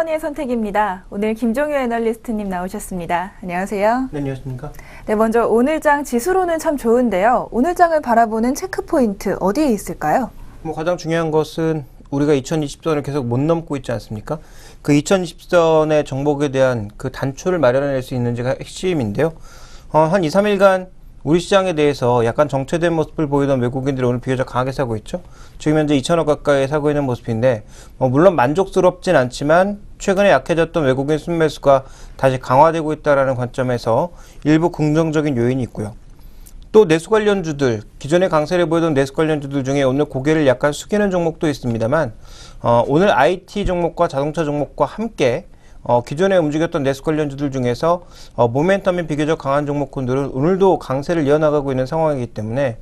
김건희의 선택입니다. 오늘 김종효 애널리스트님 나오셨습니다. 안녕하세요. 네, 안녕하십니까. 네, 먼저 오늘장 지수로는 참 좋은데요. 오늘장을 바라보는 체크포인트 어디에 있을까요? 가장 중요한 것은 우리가 2020선을 계속 못 넘고 있지 않습니까? 그 2020선의 정복에 대한 그 단초를 마련해낼 수 있는지가 핵심인데요. 한 2, 3일간 우리 시장에 대해서 약간 정체된 모습을 보이던 외국인들이 오늘 비교적 강하게 사고 있죠. 지금 현재 2천억 가까이 사고 있는 모습인데 물론 만족스럽진 않지만 최근에 약해졌던 외국인 순매수가 다시 강화되고 있다는 관점에서 일부 긍정적인 요인이 있고요. 또 내수 관련주들, 기존에 강세를 보이던 내수 관련주들 중에 오늘 고개를 약간 숙이는 종목도 있습니다만 오늘 IT 종목과 자동차 종목과 함께 기존에 움직였던 내수 관련주들 중에서 모멘텀이 비교적 강한 종목군들은 오늘도 강세를 이어나가고 있는 상황이기 때문에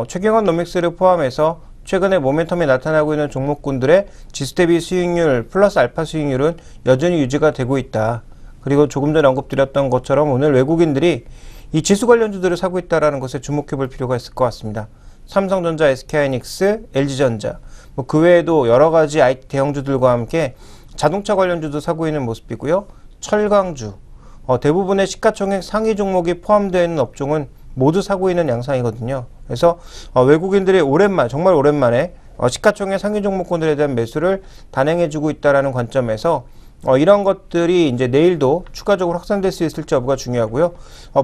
최경환 노믹스를 포함해서 최근에 모멘텀이 나타나고 있는 종목군들의 지수 대비 수익률 플러스 알파 수익률은 여전히 유지가 되고 있다. 그리고 조금 전에 언급드렸던 것처럼 오늘 외국인들이 이 지수 관련주들을 사고 있다는 것에 주목해 볼 필요가 있을 것 같습니다. 삼성전자, SK하이닉스, LG전자, 그 외에도 여러 가지 IT 대형주들과 함께 자동차 관련주도 사고 있는 모습이고요. 철강주, 대부분의 시가총액 상위 종목이 포함되어 있는 업종은 모두 사고 있는 양상이거든요. 그래서 외국인들이 정말 오랜만에 시가총액 상위 종목군들에 대한 매수를 단행해주고 있다는 관점에서 이런 것들이 이제 내일도 추가적으로 확산될 수 있을지 여부가 중요하고요.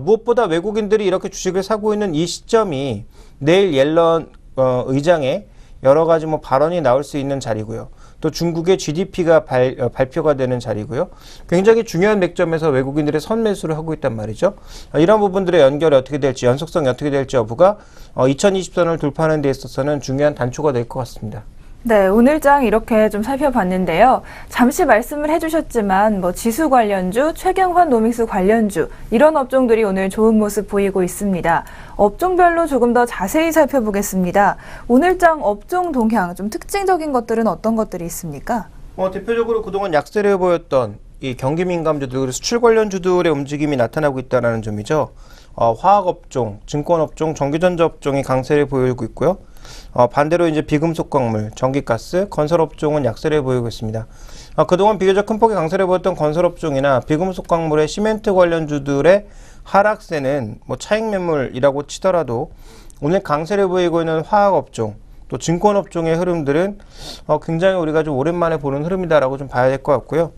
무엇보다 외국인들이 이렇게 주식을 사고 있는 이 시점이 내일 옐런 의장의 여러 가지 발언이 나올 수 있는 자리고요. 또 중국의 GDP가 발표가 되는 자리고요. 굉장히 중요한 맥점에서 외국인들의 선매수를 하고 있단 말이죠. 이런 부분들의 연결이 어떻게 될지, 연속성이 어떻게 될지 여부가 2020선을 돌파하는 데 있어서는 중요한 단초가 될 것 같습니다. 네, 오늘장 이렇게 좀 살펴봤는데요. 잠시 말씀을 해주셨지만 지수 관련주, 최경환 노믹스 관련주 이런 업종들이 오늘 좋은 모습 보이고 있습니다. 업종별로 조금 더 자세히 살펴보겠습니다. 오늘장 업종 동향 좀 특징적인 것들은 어떤 것들이 있습니까? 대표적으로 그동안 약세를 보였던 이 경기 민감주들, 그리고 수출 관련주들의 움직임이 나타나고 있다는 점이죠. 화학업종, 증권업종, 전기전자 업종이 강세를 보이고 있고요. 반대로 이제 비금속 광물, 전기가스, 건설업종은 약세를 보이고 있습니다. 그동안 비교적 큰 폭의 강세를 보였던 건설업종이나 비금속 광물의 시멘트 관련주들의 하락세는 차익 매물이라고 치더라도 오늘 강세를 보이고 있는 화학업종, 또 증권업종의 흐름들은 굉장히 우리가 좀 오랜만에 보는 흐름이다라고 좀 봐야 될 것 같고요.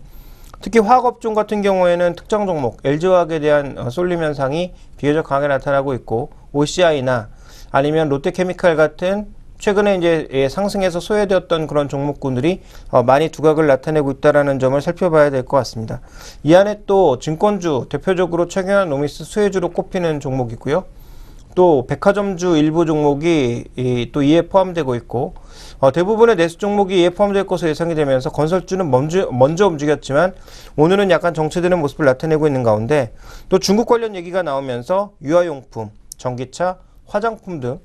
특히 화학업종 같은 경우에는 특정 종목, LG화학에 대한 쏠림 현상이 비교적 강하게 나타나고 있고 OCI나 아니면 롯데케미칼 같은 최근에 이제 상승해서 소외되었던 그런 종목군들이 많이 두각을 나타내고 있다는 점을 살펴봐야 될 것 같습니다. 이 안에 또 증권주, 대표적으로 최경환 노믹스 수혜주로 꼽히는 종목이고요. 또 백화점주 일부 종목이 또 이에 포함되고 있고 대부분의 내수 종목이 이에 포함될 것으로 예상이 되면서 건설주는 먼저 움직였지만 오늘은 약간 정체되는 모습을 나타내고 있는 가운데 또 중국 관련 얘기가 나오면서 유아용품, 전기차, 화장품 등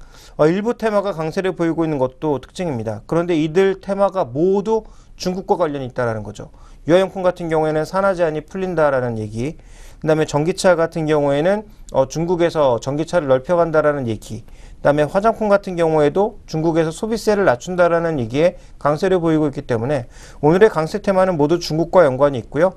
일부 테마가 강세를 보이고 있는 것도 특징입니다. 그런데 이들 테마가 모두 중국과 관련이 있다는 거죠. 유아용품 같은 경우에는 산화 제한이 풀린다라는 얘기, 그 다음에 전기차 같은 경우에는 중국에서 전기차를 넓혀간다라는 얘기, 그 다음에 화장품 같은 경우에도 중국에서 소비세를 낮춘다라는 얘기에 강세를 보이고 있기 때문에 오늘의 강세 테마는 모두 중국과 연관이 있고요.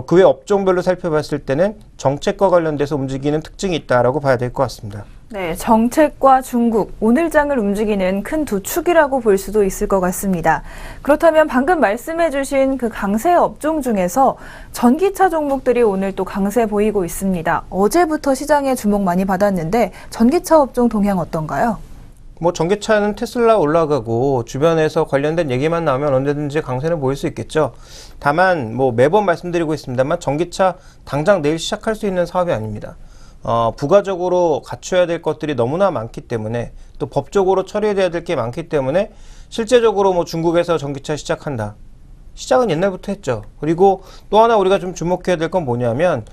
그 외 업종별로 살펴봤을 때는 정책과 관련돼서 움직이는 특징이 있다라고 봐야 될 것 같습니다. 네, 정책과 중국, 오늘장을 움직이는 큰 두 축이라고 볼 수도 있을 것 같습니다. 그렇다면 방금 말씀해주신 그 강세 업종 중에서 전기차 종목들이 오늘 또 강세 보이고 있습니다. 어제부터 시장에 주목 많이 받았는데 전기차 업종 동향 어떤가요? 전기차는 테슬라 올라가고 주변에서 관련된 얘기만 나오면 언제든지 강세는 보일 수 있겠죠. 다만 매번 말씀드리고 있습니다만 전기차 당장 내일 시작할 수 있는 사업이 아닙니다. 부가적으로 갖춰야 될 것들이 너무나 많기 때문에 또 법적으로 처리해야 될 게 많기 때문에 실제적으로 중국에서 전기차 시작한다. 시작은 옛날부터 했죠. 그리고 또 하나 우리가 좀 주목해야 될 건 뭐냐면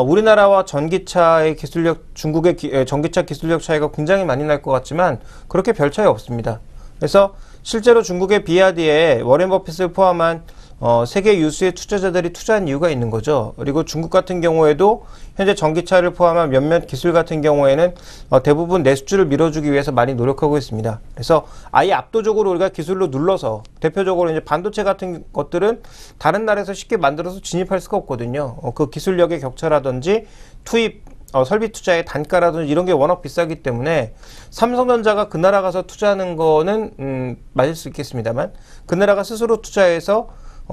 우리나라와 전기차의 기술력, 중국의 전기차 기술력 차이가 굉장히 많이 날 것 같지만 그렇게 별 차이 없습니다. 그래서 실제로 중국의 비아디에 워렌 버핏을 포함한 세계 유수의 투자자들이 투자한 이유가 있는 거죠. 그리고 중국 같은 경우에도 현재 전기차를 포함한 몇몇 기술 같은 경우에는 대부분 내수주를 밀어주기 위해서 많이 노력하고 있습니다. 그래서 아예 압도적으로 우리가 기술로 눌러서 대표적으로 이제 반도체 같은 것들은 다른 나라에서 쉽게 만들어서 진입할 수가 없거든요. 그 기술력의 격차라든지 투입 설비 투자의 단가라든지 이런 게 워낙 비싸기 때문에 삼성전자가 그 나라 가서 투자하는 거는 맞을 수 있겠습니다만 그 나라가 스스로 투자해서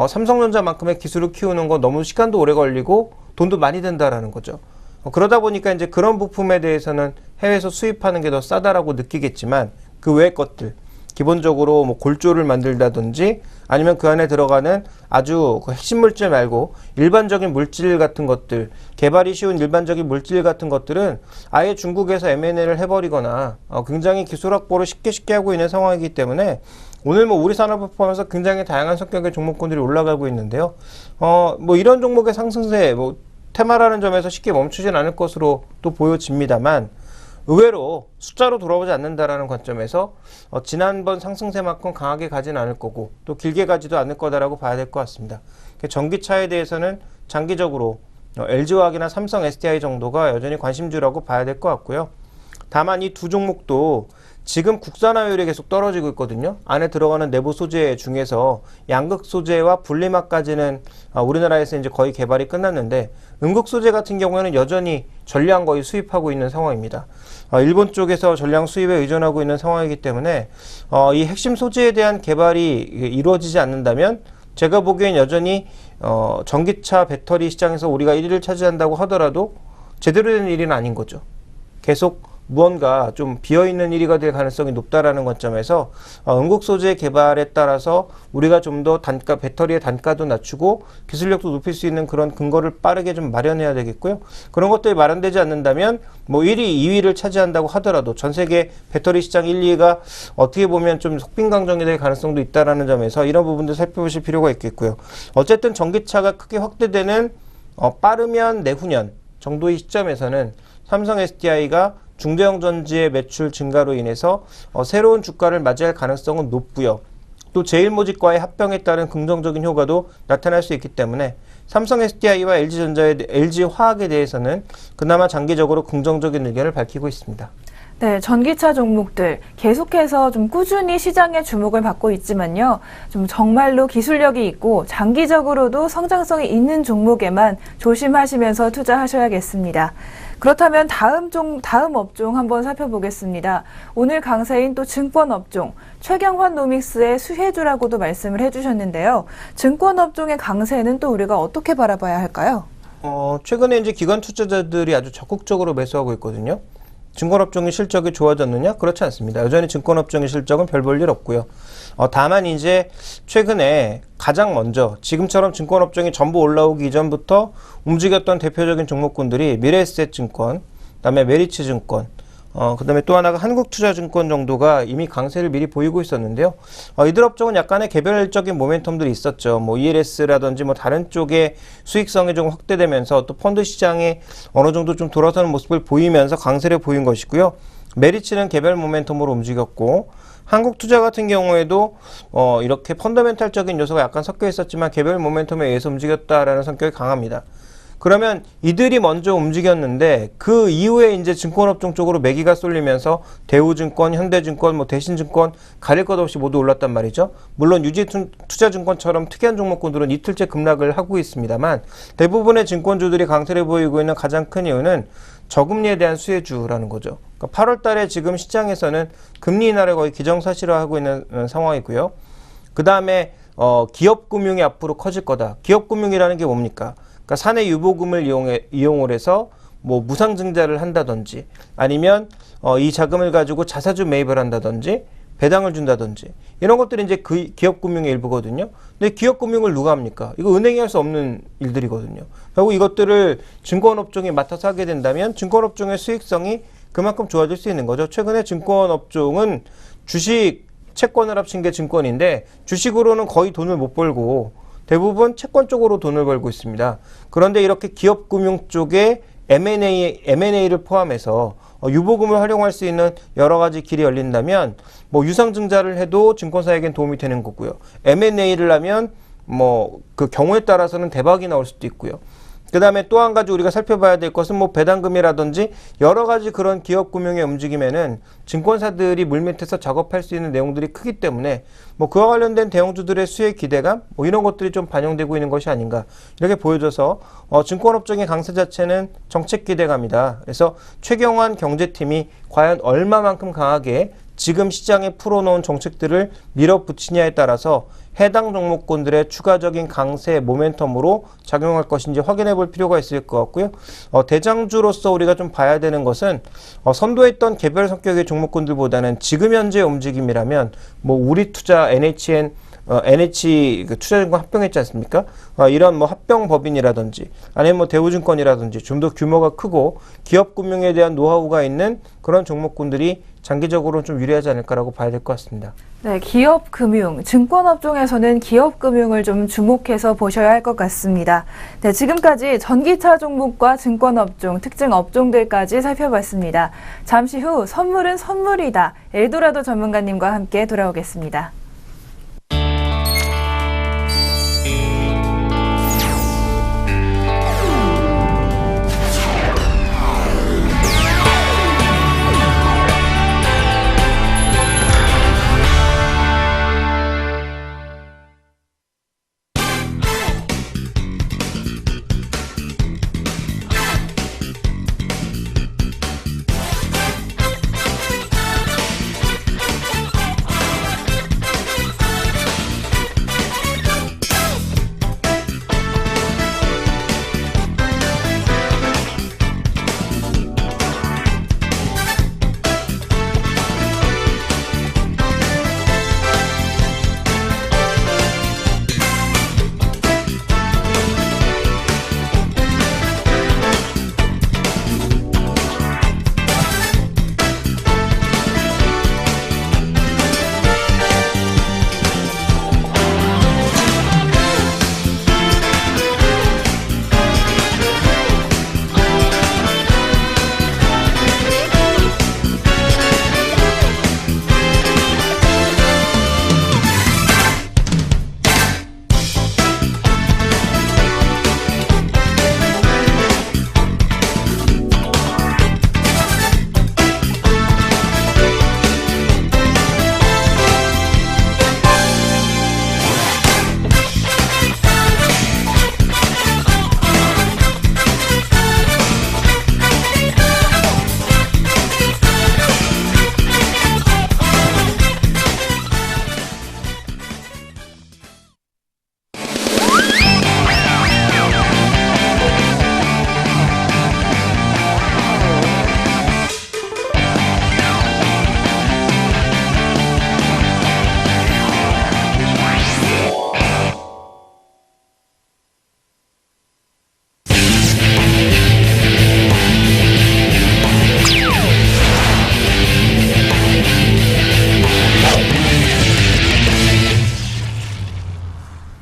삼성전자만큼의 기술을 키우는 건 너무 시간도 오래 걸리고 돈도 많이 든다라는 거죠. 그러다 보니까 이제 그런 부품에 대해서는 해외에서 수입하는 게 더 싸다라고 느끼겠지만 그 외의 것들 기본적으로 뭐 골조를 만들다든지 아니면 그 안에 들어가는 아주 그 핵심 물질 말고 일반적인 물질 같은 것들, 개발이 쉬운 일반적인 물질 같은 것들은 아예 중국에서 M&A를 해버리거나 굉장히 기술 확보를 쉽게 하고 있는 상황이기 때문에 오늘 뭐 우리 산업을 포함해서 굉장히 다양한 성격의 종목군들이 올라가고 있는데요. 뭐 이런 종목의 상승세, 뭐 테마라는 점에서 쉽게 멈추진 않을 것으로 또 보여집니다만 의외로 숫자로 돌아오지 않는다라는 관점에서 지난번 상승세만큼 강하게 가진 않을 거고 또 길게 가지도 않을 거다라고 봐야 될 것 같습니다. 전기차에 대해서는 장기적으로 LG화학이나 삼성, SDI 정도가 여전히 관심주라고 봐야 될 것 같고요. 다만 이 두 종목도 지금 국산화율이 계속 떨어지고 있거든요. 안에 들어가는 내부 소재 중에서 양극 소재와 분리막까지는 우리나라에서 이제 거의 개발이 끝났는데 음극 소재 같은 경우에는 여전히 전량 거의 수입하고 있는 상황입니다. 일본 쪽에서 전량 수입에 의존하고 있는 상황이기 때문에 이 핵심 소재에 대한 개발이 이루어지지 않는다면 제가 보기엔 여전히 전기차 배터리 시장에서 우리가 1위를 차지한다고 하더라도 제대로 된 일은 아닌 거죠. 계속 무언가 좀 비어있는 1위가 될 가능성이 높다라는 관점에서 음극 소재 개발에 따라서 우리가 좀 더 배터리의 단가도 낮추고 기술력도 높일 수 있는 그런 근거를 빠르게 좀 마련해야 되겠고요. 그런 것들이 마련되지 않는다면 뭐 1위, 2위를 차지한다고 하더라도 전 세계 배터리 시장 1, 2위가 어떻게 보면 좀 속빈강정이 될 가능성도 있다라는 점에서 이런 부분도 살펴보실 필요가 있겠고요. 어쨌든 전기차가 크게 확대되는 빠르면 내후년 정도의 시점에서는 삼성 SDI가 중대형 전지의 매출 증가로 인해서 새로운 주가를 맞이할 가능성은 높고요. 또 제일모직과의 합병에 따른 긍정적인 효과도 나타날 수 있기 때문에 삼성 SDI와 LG화학에 대해서는 그나마 장기적으로 긍정적인 의견을 밝히고 있습니다. 네, 전기차 종목들 계속해서 좀 꾸준히 시장의 주목을 받고 있지만요. 좀 정말로 기술력이 있고 장기적으로도 성장성이 있는 종목에만 조심하시면서 투자하셔야겠습니다. 그렇다면 다음 업종 한번 살펴보겠습니다. 오늘 강세인 또 증권 업종, 최경환 노믹스의 수혜주라고도 말씀을 해주셨는데요. 증권 업종의 강세는 또 우리가 어떻게 바라봐야 할까요? 최근에 이제 기관 투자자들이 아주 적극적으로 매수하고 있거든요. 증권업종의 실적이 좋아졌느냐? 그렇지 않습니다. 여전히 증권업종의 실적은 별 볼 일 없고요. 다만 이제 최근에 가장 먼저 지금처럼 증권업종이 전부 올라오기 이전부터 움직였던 대표적인 종목군들이 미래에셋증권, 그다음에 메리츠증권, 그다음에 또 하나가 한국투자증권 정도가 이미 강세를 미리 보이고 있었는데요. 이들 업종은 약간의 개별적인 모멘텀들이 있었죠. 뭐 ELS라든지 뭐 다른 쪽의 수익성이 좀 확대되면서 또 펀드 시장에 어느 정도 좀 돌아서는 모습을 보이면서 강세를 보인 것이고요. 메리츠는 개별 모멘텀으로 움직였고 한국투자 같은 경우에도 이렇게 펀더멘탈적인 요소가 약간 섞여 있었지만 개별 모멘텀에 의해서 움직였다라는 성격이 강합니다. 그러면 이들이 먼저 움직였는데 그 이후에 이제 증권업종 쪽으로 매기가 쏠리면서 대우증권, 현대증권, 뭐 대신증권 가릴 것 없이 모두 올랐단 말이죠. 물론 유지투자증권처럼 특이한 종목군들은 이틀째 급락을 하고 있습니다만 대부분의 증권주들이 강세를 보이고 있는 가장 큰 이유는 저금리에 대한 수혜주라는 거죠. 그러니까 8월 달에 지금 시장에서는 금리 인하를 거의 기정사실화하고 있는 상황이고요. 그 다음에 기업금융이 앞으로 커질 거다. 기업금융이라는 게 뭡니까? 그러니까 사내 유보금을 이용을 해서 뭐 무상증자를 한다든지 아니면 이 자금을 가지고 자사주 매입을 한다든지 배당을 준다든지 이런 것들이 이제 그 기업금융의 일부거든요. 근데 기업금융을 누가 합니까? 이거 은행이 할 수 없는 일들이거든요. 결국 이것들을 증권업종이 맡아서 하게 된다면 증권업종의 수익성이 그만큼 좋아질 수 있는 거죠. 최근에 증권업종은 주식, 채권을 합친 게 증권인데 주식으로는 거의 돈을 못 벌고 대부분 채권 쪽으로 돈을 벌고 있습니다. 그런데 이렇게 기업금융 쪽에 M&A를 포함해서 유보금을 활용할 수 있는 여러 가지 길이 열린다면 뭐 유상증자를 해도 증권사에겐 도움이 되는 거고요. M&A를 하면 뭐 그 경우에 따라서는 대박이 나올 수도 있고요. 그 다음에 또 한 가지 우리가 살펴봐야 될 것은 뭐 배당금이라든지 여러 가지 그런 기업 금융의 움직임에는 증권사들이 물밑에서 작업할 수 있는 내용들이 크기 때문에 뭐 그와 관련된 대형주들의 수혜 기대감 뭐 이런 것들이 좀 반영되고 있는 것이 아닌가 이렇게 보여져서 증권업종의 강세 자체는 정책 기대감이다. 그래서 최경환 경제팀이 과연 얼마만큼 강하게 지금 시장에 풀어놓은 정책들을 밀어붙이냐에 따라서 해당 종목군들의 추가적인 강세 모멘텀으로 작용할 것인지 확인해 볼 필요가 있을 것 같고요. 대장주로서 우리가 좀 봐야 되는 것은 선도했던 개별 성격의 종목군들보다는 지금 현재 움직임이라면 뭐 우리투자, NH 그 투자증권 합병했지 않습니까? 이런 뭐 합병법인이라든지 아니면 뭐 대우증권이라든지 좀 더 규모가 크고 기업금융에 대한 노하우가 있는 그런 종목군들이 장기적으로 좀 유리하지 않을까라고 봐야 될 것 같습니다. 네, 기업금융, 증권업종에서는 기업금융을 좀 주목해서 보셔야 할 것 같습니다. 네, 지금까지 전기차 종목과 증권업종, 특징 업종들까지 살펴봤습니다. 잠시 후 선물은 선물이다. 엘도라도 전문가님과 함께 돌아오겠습니다.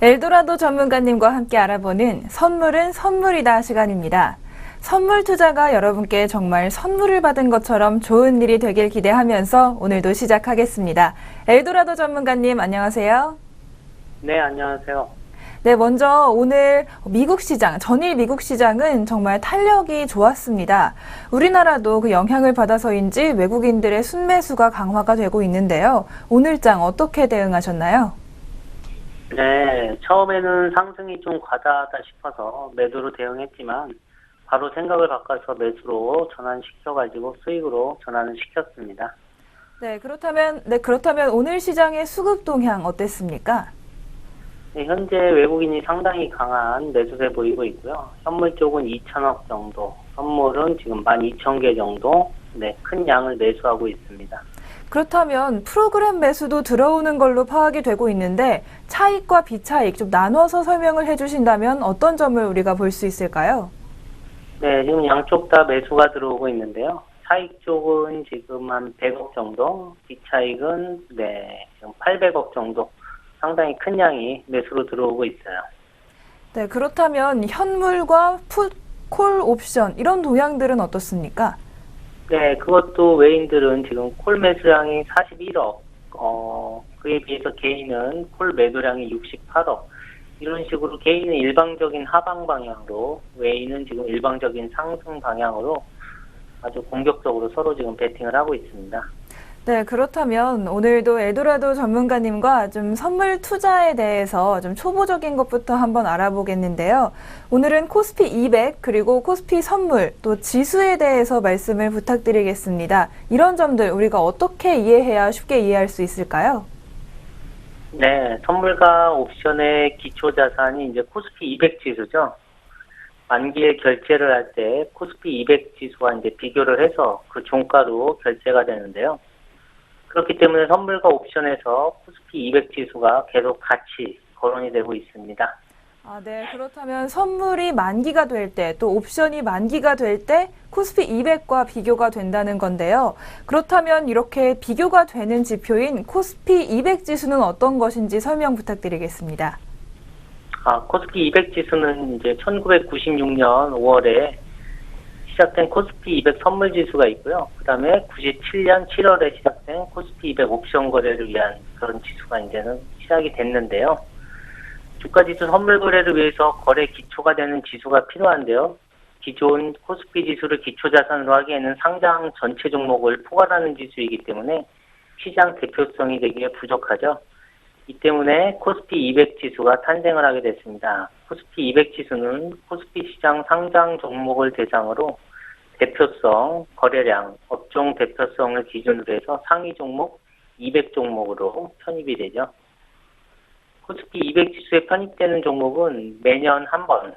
엘도라도 전문가님과 함께 알아보는 선물은 선물이다 시간입니다. 선물 투자가 여러분께 정말 선물을 받은 것처럼 좋은 일이 되길 기대하면서 오늘도 시작하겠습니다. 엘도라도 전문가님 안녕하세요. 네, 안녕하세요. 네, 먼저 오늘 미국 시장, 전일 미국 시장은 정말 탄력이 좋았습니다. 우리나라도 그 영향을 받아서인지 외국인들의 순매수가 강화가 되고 있는데요. 오늘장 어떻게 대응하셨나요? 네, 처음에는 상승이 좀 과다하다 싶어서 매도로 대응했지만 바로 생각을 바꿔서 매수로 전환시켜가지고 수익으로 전환을 시켰습니다. 네, 그렇다면 오늘 시장의 수급 동향 어땠습니까? 네, 현재 외국인이 상당히 강한 매수세 보이고 있고요. 현물 쪽은 2천억 정도, 선물은 지금 12,000개 정도, 네, 큰 양을 매수하고 있습니다. 그렇다면 프로그램 매수도 들어오는 걸로 파악이 되고 있는데 차익과 비차익 좀 나눠서 설명을 해주신다면 어떤 점을 우리가 볼 수 있을까요? 네, 지금 양쪽 다 매수가 들어오고 있는데요. 차익 쪽은 지금 한 100억 정도, 비차익은 네, 지금 800억 정도, 상당히 큰 양이 매수로 들어오고 있어요. 네, 그렇다면 현물과 풋, 콜 옵션 이런 동향들은 어떻습니까? 네, 그것도 외인들은 지금 콜 매수량이 41억, 그에 비해서 개인은 콜 매도량이 68억, 이런 식으로 개인은 일방적인 하방 방향으로, 외인은 지금 일방적인 상승 방향으로 아주 공격적으로 서로 지금 배팅을 하고 있습니다. 네, 그렇다면 오늘도 에도라도 전문가님과 좀 선물 투자에 대해서 좀 초보적인 것부터 한번 알아보겠는데요. 오늘은 코스피 200 그리고 코스피 선물 또 지수에 대해서 말씀을 부탁드리겠습니다. 이런 점들 우리가 어떻게 이해해야 쉽게 이해할 수 있을까요? 네, 선물과 옵션의 기초 자산이 이제 코스피 200 지수죠. 만기에 결제를 할 때 코스피 200 지수와 이제 비교를 해서 그 종가로 결제가 되는데요. 그렇기 때문에 선물과 옵션에서 코스피 200 지수가 계속 같이 거론이 되고 있습니다. 아, 네. 그렇다면 선물이 만기가 될 때, 또 옵션이 만기가 될 때 코스피 200과 비교가 된다는 건데요. 그렇다면 이렇게 비교가 되는 지표인 코스피 200 지수는 어떤 것인지 설명 부탁드리겠습니다. 코스피 200 지수는 이제 1996년 5월에 시작된 코스피 200 선물 지수가 있고요. 그 다음에 97년 7월에 시작된 코스피 200 옵션 거래를 위한 그런 지수가 이제는 시작이 됐는데요. 주가 지수 선물 거래를 위해서 거래 기초가 되는 지수가 필요한데요. 기존 코스피 지수를 기초 자산으로 하기에는 상장 전체 종목을 포괄하는 지수이기 때문에 시장 대표성이 되기에 부족하죠. 이 때문에 코스피 200 지수가 탄생을 하게 됐습니다. 코스피 200 지수는 코스피 시장 상장 종목을 대상으로 대표성, 거래량, 업종 대표성을 기준으로 해서 상위 종목 200 종목으로 편입이 되죠. 코스피 200 지수에 편입되는 종목은 매년 한 번,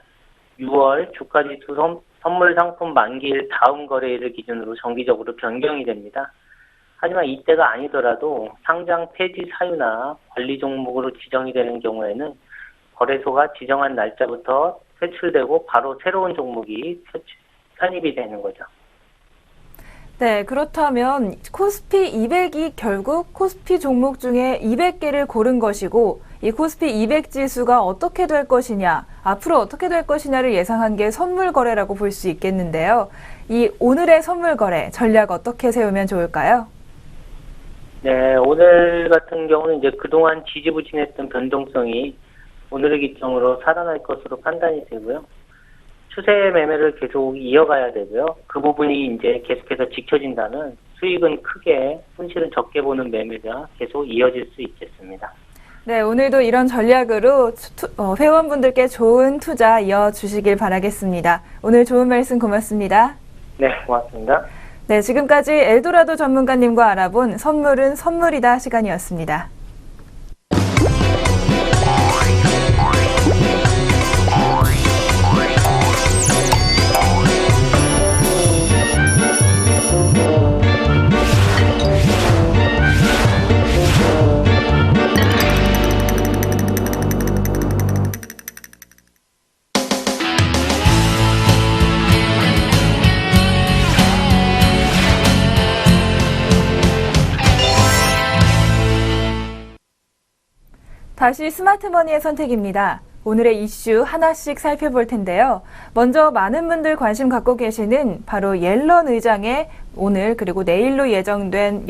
6월 주가지수 선물 상품 만기일 다음 거래일을 기준으로 정기적으로 변경이 됩니다. 하지만 이때가 아니더라도 상장 폐지 사유나 관리 종목으로 지정이 되는 경우에는 거래소가 지정한 날짜부터 퇴출되고 바로 새로운 종목이 편입이 되는 거죠. 네, 그렇다면 코스피 200이 결국 코스피 종목 중에 200개를 고른 것이고 이 코스피 200 지수가 어떻게 될 것이냐, 앞으로 어떻게 될 것이냐를 예상한 게 선물 거래라고 볼 수 있겠는데요. 이 오늘의 선물 거래 전략 어떻게 세우면 좋을까요? 네, 오늘 같은 경우는 이제 그동안 지지부진했던 변동성이 오늘을 기점으로 살아날 것으로 판단이 되고요. 추세 매매를 계속 이어가야 되고요. 그 부분이 이제 계속해서 지켜진다면 수익은 크게, 손실은 적게 보는 매매가 계속 이어질 수 있겠습니다. 네, 오늘도 이런 전략으로 회원분들께 좋은 투자 이어주시길 바라겠습니다. 오늘 좋은 말씀 고맙습니다. 네, 고맙습니다. 네, 지금까지 엘도라도 전문가님과 알아본 선물은 선물이다 시간이었습니다. 다시 스마트머니의 선택입니다. 오늘의 이슈 하나씩 살펴볼 텐데요. 먼저 많은 분들 관심 갖고 계시는 바로 옐런 의장의 오늘 그리고 내일로 예정된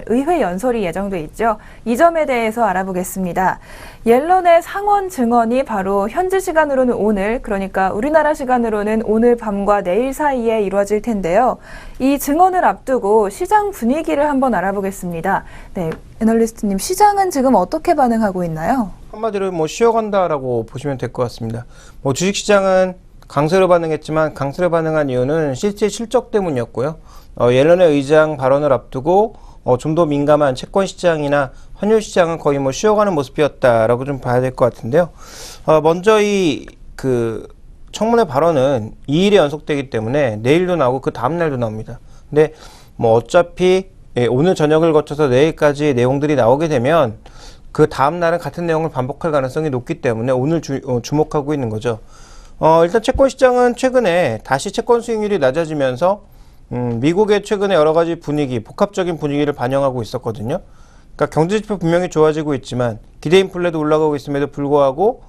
의회 연설이 예정돼 있죠. 이 점에 대해서 알아보겠습니다. 옐런의 상원 증언이 바로 현지 시간으로는 오늘, 그러니까 우리나라 시간으로는 오늘 밤과 내일 사이에 이루어질 텐데요. 이 증언을 앞두고 시장 분위기를 한번 알아보겠습니다. 네, 애널리스트님, 시장은 지금 어떻게 반응하고 있나요? 한마디로 쉬어간다라고 보시면 될 것 같습니다. 주식시장은 강세로 반응했지만 강세로 반응한 이유는 실제 실적 때문이었고요. 옐런의 의장 발언을 앞두고 좀 더 민감한 채권 시장이나 환율 시장은 거의 쉬어가는 모습이었다라고 좀 봐야 될 것 같은데요. 먼저 청문회 발언은 2일에 연속되기 때문에 내일도 나오고 그 다음날도 나옵니다. 근데 어차피 오늘 저녁을 거쳐서 내일까지 내용들이 나오게 되면 그 다음날은 같은 내용을 반복할 가능성이 높기 때문에 오늘 주목하고 있는 거죠. 일단 채권 시장은 최근에 다시 채권 수익률이 낮아지면서 미국의 최근에 여러 가지 복합적인 분위기를 반영하고 있었거든요. 그러니까 경제지표 분명히 좋아지고 있지만 기대 인플레도 올라가고 있음에도 불구하고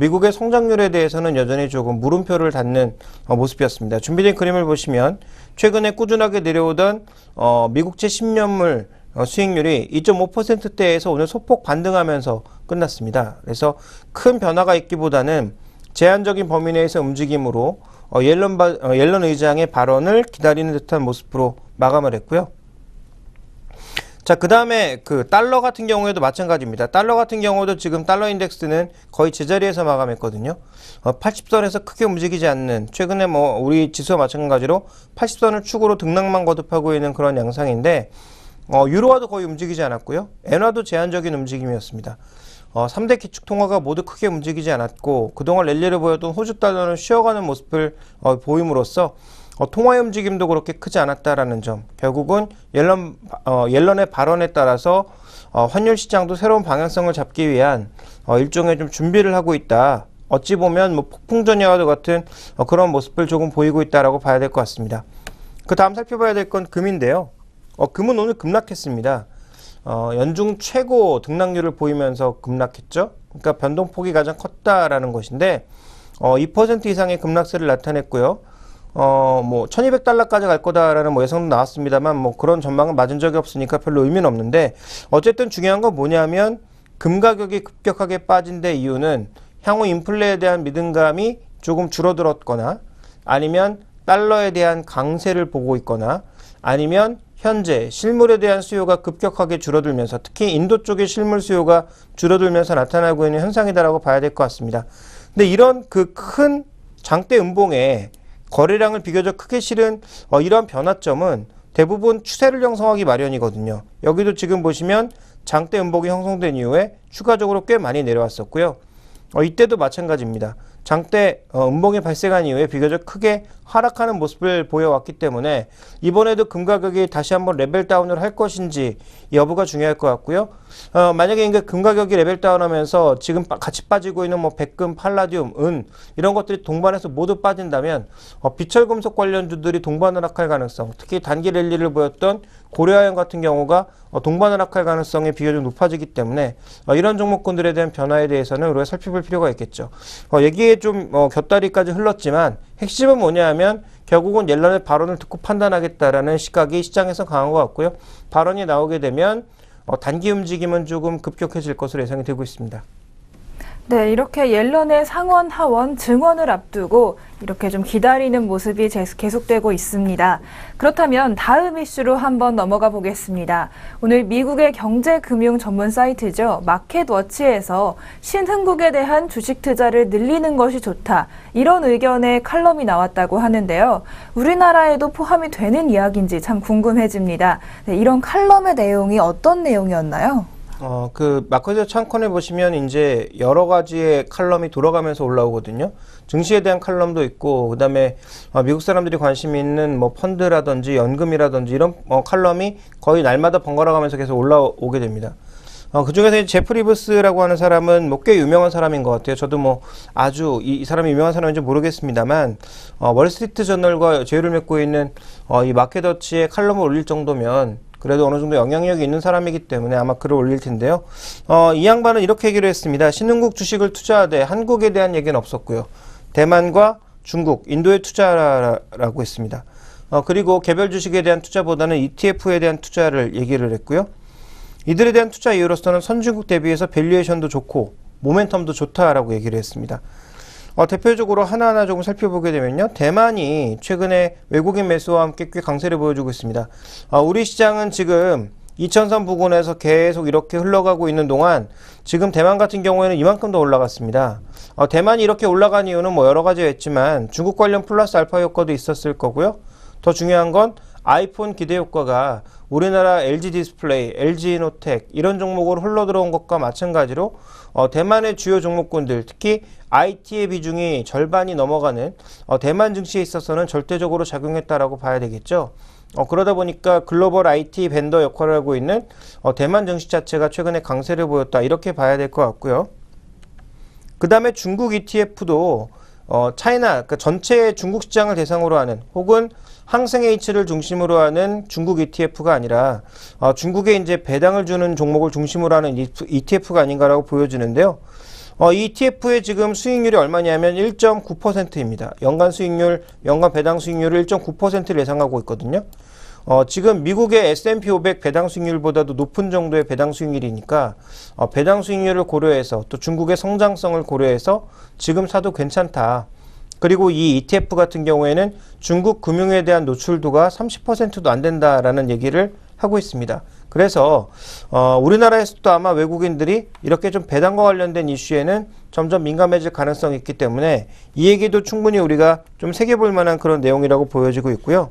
미국의 성장률에 대해서는 여전히 조금 물음표를 닫는 모습이었습니다. 준비된 그림을 보시면 최근에 꾸준하게 내려오던 미국채 10년물 수익률이 2.5%대에서 오늘 소폭 반등하면서 끝났습니다. 그래서 큰 변화가 있기보다는 제한적인 범위 내에서 움직임으로 옐런 의장의 발언을 기다리는 듯한 모습으로 마감을 했고요. 자, 그 다음에 그 달러 같은 경우에도 마찬가지입니다. 달러 같은 경우도 지금 달러 인덱스는 거의 제자리에서 마감했거든요. 80선에서 크게 움직이지 않는, 최근에 뭐 우리 지수와 마찬가지로 80선을 축으로 등락만 거듭하고 있는 그런 양상인데, 유로화도 거의 움직이지 않았고요. 엔화도 제한적인 움직임이었습니다. 3대 기축 통화가 모두 크게 움직이지 않았고, 그동안 랠리를 보였던 호주 달러는 쉬어가는 모습을 보임으로써 통화의 움직임도 그렇게 크지 않았다라는 점, 결국은 옐런의 발언에 따라서 환율 시장도 새로운 방향성을 잡기 위한 일종의 좀 준비를 하고 있다. 어찌 보면 뭐 폭풍전야와도 같은 그런 모습을 조금 보이고 있다라고 봐야 될 것 같습니다. 그 다음 살펴봐야 될 건 금인데요. 금은 오늘 급락했습니다. 연중 최고 등락률을 보이면서 급락했죠. 그러니까 변동폭이 가장 컸다라는 것인데 2% 이상의 급락세를 나타냈고요. 뭐 1200달러까지 갈 거다라는 뭐 예상도 나왔습니다만 뭐 그런 전망은 맞은 적이 없으니까 별로 의미는 없는데, 어쨌든 중요한 건 뭐냐면 금 가격이 급격하게 빠진 데 이유는 향후 인플레에 대한 믿음감이 조금 줄어들었거나, 아니면 달러에 대한 강세를 보고 있거나, 아니면 현재 실물에 대한 수요가 급격하게 줄어들면서, 특히 인도 쪽의 실물 수요가 줄어들면서 나타나고 있는 현상이다라고 봐야 될 것 같습니다. 근데 이런 그 큰 장대 음봉에 거래량을 비교적 크게 실은 이러한 변화점은 대부분 추세를 형성하기 마련이거든요. 여기도 지금 보시면 장대 음봉이 형성된 이후에 추가적으로 꽤 많이 내려왔었고요. 이때도 마찬가지입니다. 장대 음봉이 발생한 이후에 비교적 크게 하락하는 모습을 보여왔기 때문에 이번에도 금 가격이 다시 한번 레벨 다운을 할 것인지 여부가 중요할 것 같고요. 만약에 금 가격이 레벨 다운하면서 지금 같이 빠지고 있는 뭐 백금, 팔라디움, 은 이런 것들이 동반해서 모두 빠진다면 비철금속 관련주들이 동반 하락할 가능성, 특히 단기 랠리를 보였던 고려아연 같은 경우가 동반 하락할 가능성이 비교적 높아지기 때문에 이런 종목군들에 대한 변화에 대해서는 우리가 살펴볼 필요가 있겠죠. 얘기에 좀 곁다리까지 흘렀지만 핵심은 뭐냐 하면 결국은 옐런의 발언을 듣고 판단하겠다라는 시각이 시장에서 강한 것 같고요. 발언이 나오게 되면 단기 움직임은 조금 급격해질 것으로 예상이 되고 있습니다. 네, 이렇게 옐런의 상원, 하원 증언을 앞두고 이렇게 좀 기다리는 모습이 계속되고 있습니다. 그렇다면 다음 이슈로 한번 넘어가 보겠습니다. 오늘 미국의 경제금융 전문 사이트죠. 마켓워치에서 신흥국에 대한 주식 투자를 늘리는 것이 좋다, 이런 의견의 칼럼이 나왔다고 하는데요. 우리나라에도 포함이 되는 이야기인지 참 궁금해집니다. 네, 이런 칼럼의 내용이 어떤 내용이었나요? 그 마켓워치 창콘에 보시면 이제 여러 가지의 칼럼이 돌아가면서 올라오거든요. 증시에 대한 칼럼도 있고, 그다음에 미국 사람들이 관심이 있는 뭐 펀드라든지 연금이라든지 이런 칼럼이 거의 날마다 번갈아 가면서 계속 올라오게 됩니다. 그 중에서 제프 리브스라고 하는 사람은 뭐 꽤 유명한 사람인 것 같아요. 저도 뭐 아주 이 사람이 유명한 사람인지 모르겠습니다만, 월스트리트 저널과 제휴를 맺고 있는 이 마켓워치에 칼럼을 올릴 정도면 그래도 어느 정도 영향력이 있는 사람이기 때문에 아마 글을 올릴 텐데요. 이 양반은 이렇게 얘기를 했습니다. 신흥국 주식을 투자하되 한국에 대한 얘기는 없었고요. 대만과 중국, 인도에 투자라고 했습니다. 그리고 개별 주식에 대한 투자보다는 ETF에 대한 투자를 얘기를 했고요. 이들에 대한 투자 이유로서는 선진국 대비해서 밸류에이션도 좋고 모멘텀도 좋다라고 얘기를 했습니다. 대표적으로 하나하나 조금 살펴보게 되면요. 대만이 최근에 외국인 매수와 함께 꽤 강세를 보여주고 있습니다. 우리 시장은 지금 2000선 부근에서 계속 이렇게 흘러가고 있는 동안 지금 대만 같은 경우에는 이만큼 더 올라갔습니다. 대만이 이렇게 올라간 이유는 뭐 여러 가지가 있지만 중국 관련 플러스 알파 효과도 있었을 거고요. 더 중요한 건 아이폰 기대 효과가 우리나라 LG 디스플레이, LG 이노텍 이런 종목으로 흘러들어온 것과 마찬가지로 대만의 주요 종목군들, 특히 IT의 비중이 절반이 넘어가는 대만 증시에 있어서는 절대적으로 작용했다라고 봐야 되겠죠. 그러다 보니까 글로벌 IT 벤더 역할을 하고 있는 대만 증시 자체가 최근에 강세를 보였다, 이렇게 봐야 될 것 같고요. 그 다음에 중국 ETF도 차이나, 그러니까 전체 중국 시장을 대상으로 하는, 혹은 항생 H를 중심으로 하는 중국 ETF가 아니라 중국에 이제 배당을 주는 종목을 중심으로 하는 ETF가 아닌가라고 보여지는데요. 이 ETF의 지금 수익률이 얼마냐면 1.9%입니다. 연간 수익률, 연간 배당 수익률을 1.9%를 예상하고 있거든요. 지금 미국의 S&P 500 배당 수익률보다도 높은 정도의 배당 수익률이니까 배당 수익률을 고려해서 또 중국의 성장성을 고려해서 지금 사도 괜찮다. 그리고 이 ETF 같은 경우에는 중국 금융에 대한 노출도가 30%도 안 된다라는 얘기를 하고 있습니다. 그래서 우리나라에서도 아마 외국인들이 이렇게 좀 배당과 관련된 이슈에는 점점 민감해질 가능성이 있기 때문에 이 얘기도 충분히 우리가 좀 새겨볼 만한 그런 내용이라고 보여지고 있고요.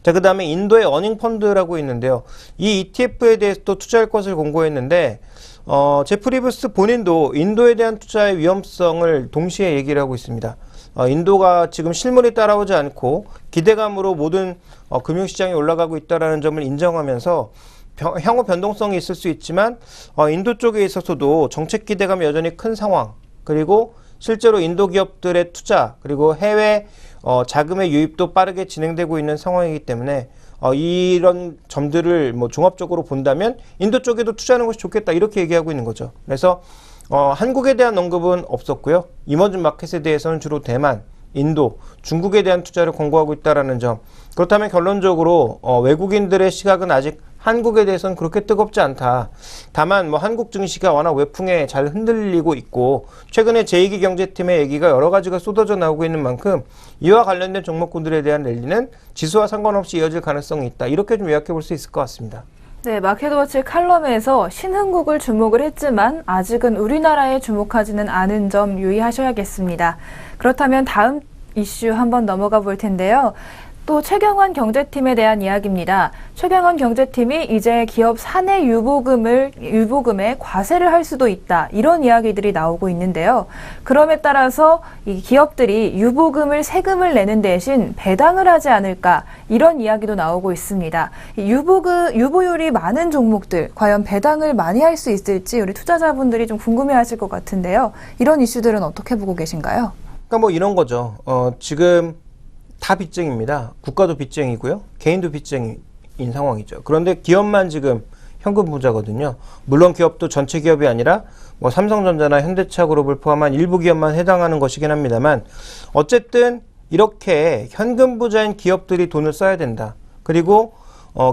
자, 그 다음에 인도의 어닝펀드라고 있는데요. 이 ETF에 대해서 또 투자할 것을 공고했는데 제프리 부스 본인도 인도에 대한 투자의 위험성을 동시에 얘기를 하고 있습니다. 인도가 지금 실물이 따라오지 않고 기대감으로 모든 금융시장이 올라가고 있다는 점을 인정하면서 향후 변동성이 있을 수 있지만 인도 쪽에 있어서도 정책 기대감이 여전히 큰 상황, 그리고 실제로 인도 기업들의 투자, 그리고 해외 자금의 유입도 빠르게 진행되고 있는 상황이기 때문에 이런 점들을 뭐 종합적으로 본다면 인도 쪽에도 투자하는 것이 좋겠다, 이렇게 얘기하고 있는 거죠. 그래서 한국에 대한 언급은 없었고요. 이머징 마켓에 대해서는 주로 대만, 인도, 중국에 대한 투자를 권고하고 있다는 점. 그렇다면 결론적으로 외국인들의 시각은 아직 한국에 대해서는 그렇게 뜨겁지 않다. 다만 뭐 한국 증시가 워낙 외풍에 잘 흔들리고 있고 최근에 제2기 경제팀의 얘기가 여러 가지가 쏟아져 나오고 있는 만큼 이와 관련된 종목군들에 대한 랠리는 지수와 상관없이 이어질 가능성이 있다. 이렇게 좀 요약해 볼 수 있을 것 같습니다. 네, 마켓워치 칼럼에서 신흥국을 주목을 했지만 아직은 우리나라에 주목하지는 않은 점 유의하셔야겠습니다. 그렇다면 다음 이슈 한번 넘어가 볼 텐데요. 또 최경환 경제팀에 대한 이야기입니다. 최경환 경제팀이 이제 기업 사내 유보금에 과세를 할 수도 있다, 이런 이야기들이 나오고 있는데요. 그럼에 따라서 이 기업들이 유보금을 세금을 내는 대신 배당을 하지 않을까, 이런 이야기도 나오고 있습니다. 유보율이 많은 종목들 과연 배당을 많이 할 수 있을지 우리 투자자분들이 좀 궁금해하실 것 같은데요. 이런 이슈들은 어떻게 보고 계신가요? 그러니까 뭐 이런 거죠. 지금 다 빚쟁입니다. 국가도 빚쟁이고요. 개인도 빚쟁인 상황이죠. 그런데 기업만 지금 현금 부자거든요. 물론 기업도 전체 기업이 아니라 뭐 삼성전자나 현대차 그룹을 포함한 일부 기업만 해당하는 것이긴 합니다만 어쨌든 이렇게 현금 부자인 기업들이 돈을 써야 된다. 그리고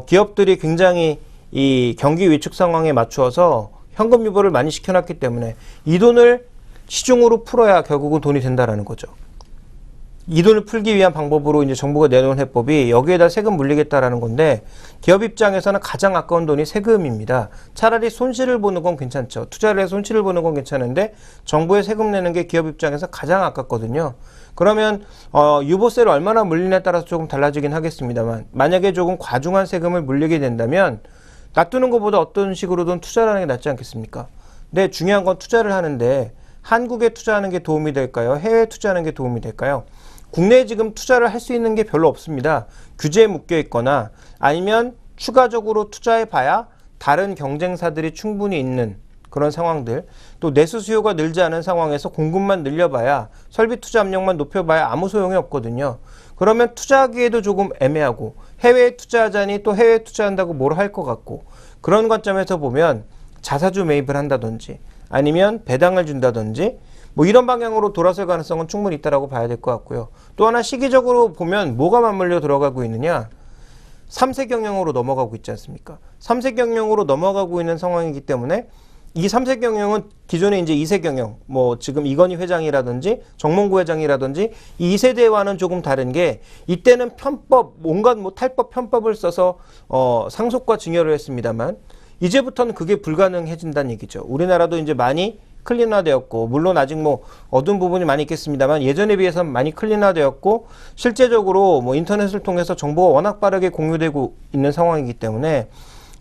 기업들이 굉장히 이 경기 위축 상황에 맞추어서 현금 유보를 많이 시켜놨기 때문에 이 돈을 시중으로 풀어야 결국은 돈이 된다라는 거죠. 이 돈을 풀기 위한 방법으로 이제 정부가 내놓은 해법이 여기에다 세금 물리겠다라는 건데 기업 입장에서는 가장 아까운 돈이 세금입니다. 차라리 손실을 보는 건 괜찮죠. 투자를 해서 손실을 보는 건 괜찮은데 정부에 세금 내는 게 기업 입장에서 가장 아깝거든요. 그러면 유보세를 얼마나 물리냐에 따라서 조금 달라지긴 하겠습니다만 만약에 조금 과중한 세금을 물리게 된다면 놔두는 것보다 어떤 식으로든 투자를 하는 게 낫지 않겠습니까? 근데 중요한 건 투자를 하는데 한국에 투자하는 게 도움이 될까요? 해외에 투자하는 게 도움이 될까요? 국내에 지금 투자를 할 수 있는 게 별로 없습니다. 규제에 묶여 있거나 아니면 추가적으로 투자해 봐야 다른 경쟁사들이 충분히 있는 그런 상황들, 또 내수 수요가 늘지 않은 상황에서 공급만 늘려봐야 설비 투자 압력만 높여봐야 아무 소용이 없거든요. 그러면 투자하기에도 조금 애매하고 해외에 투자하자니 또 해외에 투자한다고 뭘 할 것 같고 그런 관점에서 보면 자사주 매입을 한다든지 아니면 배당을 준다든지 뭐 이런 방향으로 돌아설 가능성은 충분히 있다라고 봐야 될 것 같고요. 또 하나 시기적으로 보면 뭐가 맞물려 들어가고 있느냐? 3세 경영으로 넘어가고 있지 않습니까? 3세 경영으로 넘어가고 있는 상황이기 때문에 이 3세 경영은 기존에 이제 2세 경영, 뭐 지금 이건희 회장이라든지 정몽구 회장이라든지 이 2세대와는 조금 다른 게 이때는 편법, 온갖 뭐 탈법 편법을 써서 상속과 증여를 했습니다만 이제부터는 그게 불가능해진다는 얘기죠. 우리나라도 이제 많이 클린화되었고 물론 아직 뭐 어두운 부분이 많이 있겠습니다만 예전에 비해서는 많이 클린화되었고 실제적으로 뭐 인터넷을 통해서 정보가 워낙 빠르게 공유되고 있는 상황이기 때문에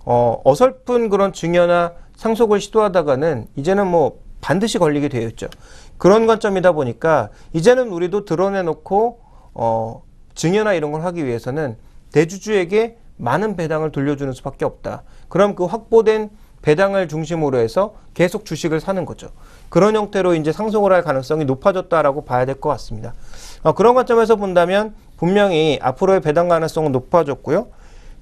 어설픈 그런 증여나 상속을 시도하다가는 이제는 뭐 반드시 걸리게 되어 있죠. 그런 관점이다 보니까 이제는 우리도 드러내놓고 증여나 이런 걸 하기 위해서는 대주주에게 많은 배당을 돌려주는 수밖에 없다. 그럼 그 확보된 배당을 중심으로 해서 계속 주식을 사는 거죠. 그런 형태로 이제 상속을 할 가능성이 높아졌다라고 봐야 될 것 같습니다. 그런 관점에서 본다면 분명히 앞으로의 배당 가능성은 높아졌고요.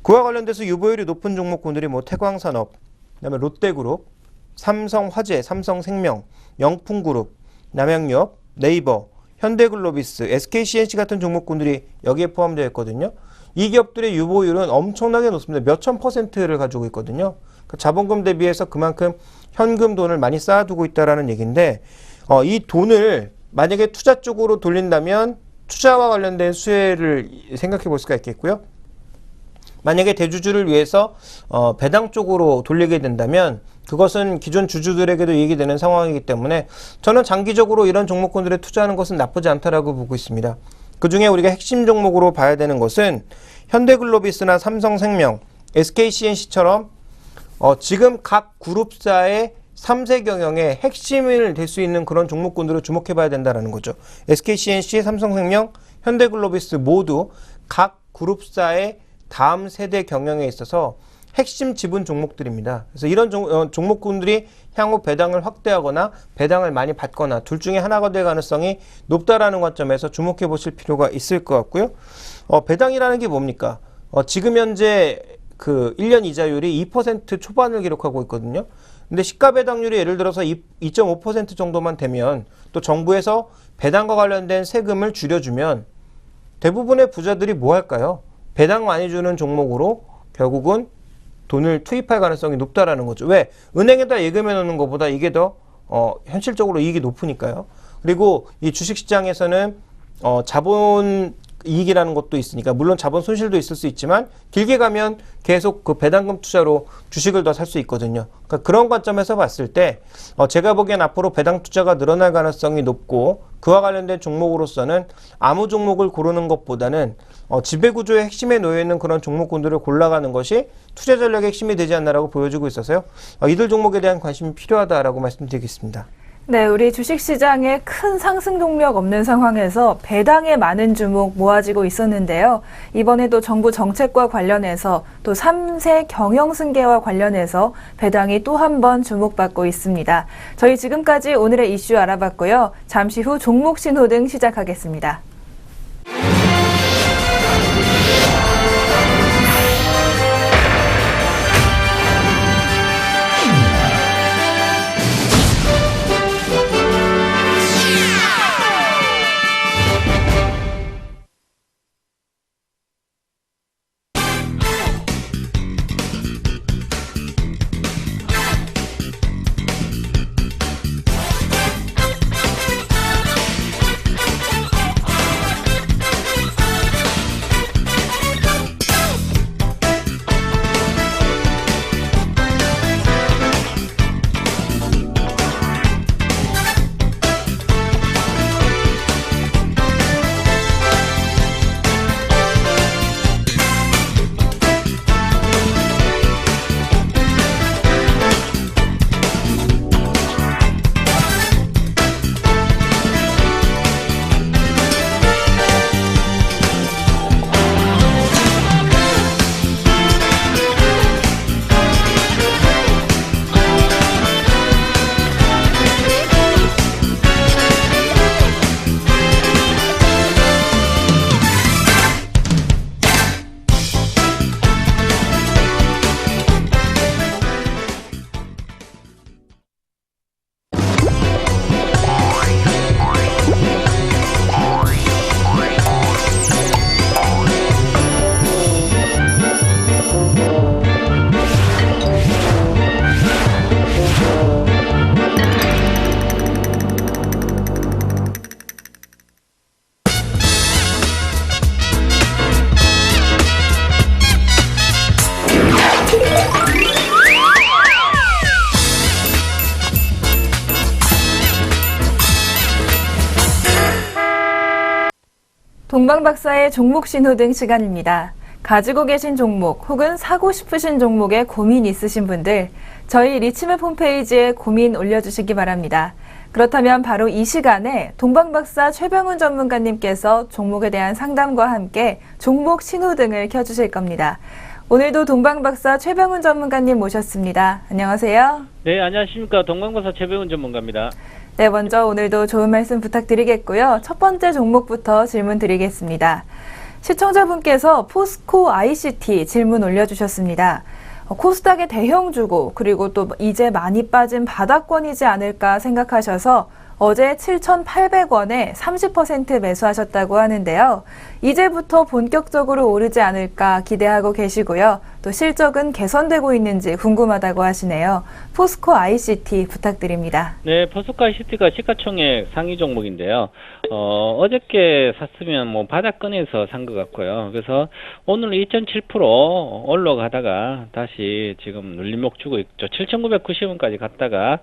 그와 관련돼서 유보율이 높은 종목군들이 뭐 태광산업, 그다음에 롯데그룹, 삼성화재, 삼성생명, 영풍그룹, 남양유업, 네이버, 현대글로비스, SKCNC 같은 종목군들이 여기에 포함되어 있거든요. 이 기업들의 유보율은 엄청나게 높습니다. 몇천 %를 가지고 있거든요. 그러니까 자본금 대비해서 그만큼 현금 돈을 많이 쌓아두고 있다라는 얘기인데 이 돈을 만약에 투자 쪽으로 돌린다면 투자와 관련된 수혜를 생각해 볼 수가 있겠고요. 만약에 대주주를 위해서 배당 쪽으로 돌리게 된다면 그것은 기존 주주들에게도 이익이 되는 상황이기 때문에 저는 장기적으로 이런 종목군들에 투자하는 것은 나쁘지 않다라고 보고 있습니다. 그중에 우리가 핵심 종목으로 봐야 되는 것은 현대글로비스나 삼성생명, SKCNC처럼 지금 각 그룹사의 3세 경영의 핵심을 될 수 있는 그런 종목군들을 주목해 봐야 된다는 거죠. SKCNC, 삼성생명, 현대글로비스 모두 각 그룹사의 다음 세대 경영에 있어서 핵심 지분 종목들입니다. 그래서 이런 종목군들이 향후 배당을 확대하거나 배당을 많이 받거나 둘 중에 하나가 될 가능성이 높다라는 관점에서 주목해 보실 필요가 있을 것 같고요. 배당이라는 게 뭡니까? 지금 현재 그 1년 이자율이 2% 초반을 기록하고 있거든요. 근데 시가 배당률이 예를 들어서 2.5% 정도만 되면 또 정부에서 배당과 관련된 세금을 줄여주면 대부분의 부자들이 뭐 할까요? 배당 많이 주는 종목으로 결국은 돈을 투입할 가능성이 높다라는 거죠. 왜? 은행에다 예금해 놓는 것보다 이게 더 현실적으로 이익이 높으니까요. 그리고 이 주식시장에서는 자본 이익이라는 것도 있으니까 물론 자본 손실도 있을 수 있지만 길게 가면 계속 그 배당금 투자로 주식을 더 살 수 있거든요. 그러니까 그런 관점에서 봤을 때 제가 보기엔 앞으로 배당 투자가 늘어날 가능성이 높고 그와 관련된 종목으로서는 아무 종목을 고르는 것보다는 지배구조의 핵심에 놓여있는 그런 종목군들을 골라가는 것이 투자 전략의 핵심이 되지 않나라고 보여지고 있어서요. 이들 종목에 대한 관심이 필요하다라고 말씀드리겠습니다. 네, 우리 주식시장에 큰 상승 동력 없는 상황에서 배당에 많은 주목 모아지고 있었는데요. 이번에도 정부 정책과 관련해서 또 3세 경영 승계와 관련해서 배당이 또 한 번 주목받고 있습니다. 저희 지금까지 오늘의 이슈 알아봤고요. 잠시 후 종목 신호등 시작하겠습니다. 동방박사의 종목 신호등 시간입니다. 가지고 계신 종목 혹은 사고 싶으신 종목에 고민 있으신 분들 저희 리치맵 홈페이지에 고민 올려주시기 바랍니다. 그렇다면 바로 이 시간에 동방박사 최병훈 전문가님께서 종목에 대한 상담과 함께 종목 신호등을 켜주실 겁니다. 오늘도 동방박사 최병훈 전문가님 모셨습니다. 안녕하세요. 네, 안녕하십니까. 동방박사 최병훈 전문가입니다. 네, 먼저 오늘도 좋은 말씀 부탁드리겠고요. 첫 번째 종목부터 질문 드리겠습니다. 시청자분께서 포스코 ICT 질문 올려주셨습니다. 코스닥의 대형주고 그리고 또 이제 많이 빠진 바닥권이지 않을까 생각하셔서 어제 7,800원에 30% 매수하셨다고 하는데요. 이제부터 본격적으로 오르지 않을까 기대하고 계시고요. 또 실적은 개선되고 있는지 궁금하다고 하시네요. 포스코 ICT 부탁드립니다. 네, 포스코 ICT가 시가총액 상위 종목인데요. 어저께 샀으면 뭐 바닥권에서 산 것 같고요. 그래서 오늘 2.7% 올라가다가 다시 지금 눌림목 주고 있죠. 7,990원까지 갔다가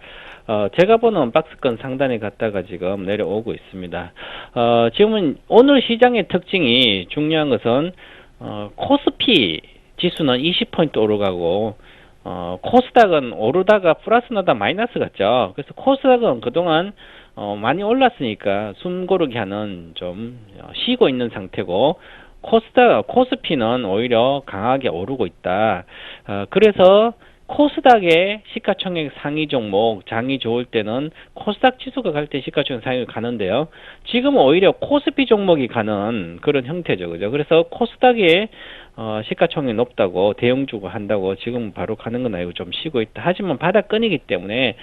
제가 보는 박스권 상단에 갔다가 지금 내려오고 있습니다. 지금은 오늘 시장의 특징이 중요한 것은 코스피 지수는 20포인트 오르가고 코스닥은 오르다가 플러스 나다 마이너스 갔죠. 그래서 코스닥은 그동안 많이 올랐으니까 숨고르기 하는 좀 쉬고 있는 상태고 코스피는 오히려 강하게 오르고 있다. 그래서 코스닥의 시가총액 상위 종목 장이 좋을 때는 코스닥 지수가 갈 때 시가총액 상위를 가는데요. 지금은 오히려 코스피 종목이 가는 그런 형태죠. 그죠? 그래서 코스닥의 시가총액이 높다고 대형주가 한다고 지금 바로 가는 건 아니고 좀 쉬고 있다. 하지만 바닥권이기 때문에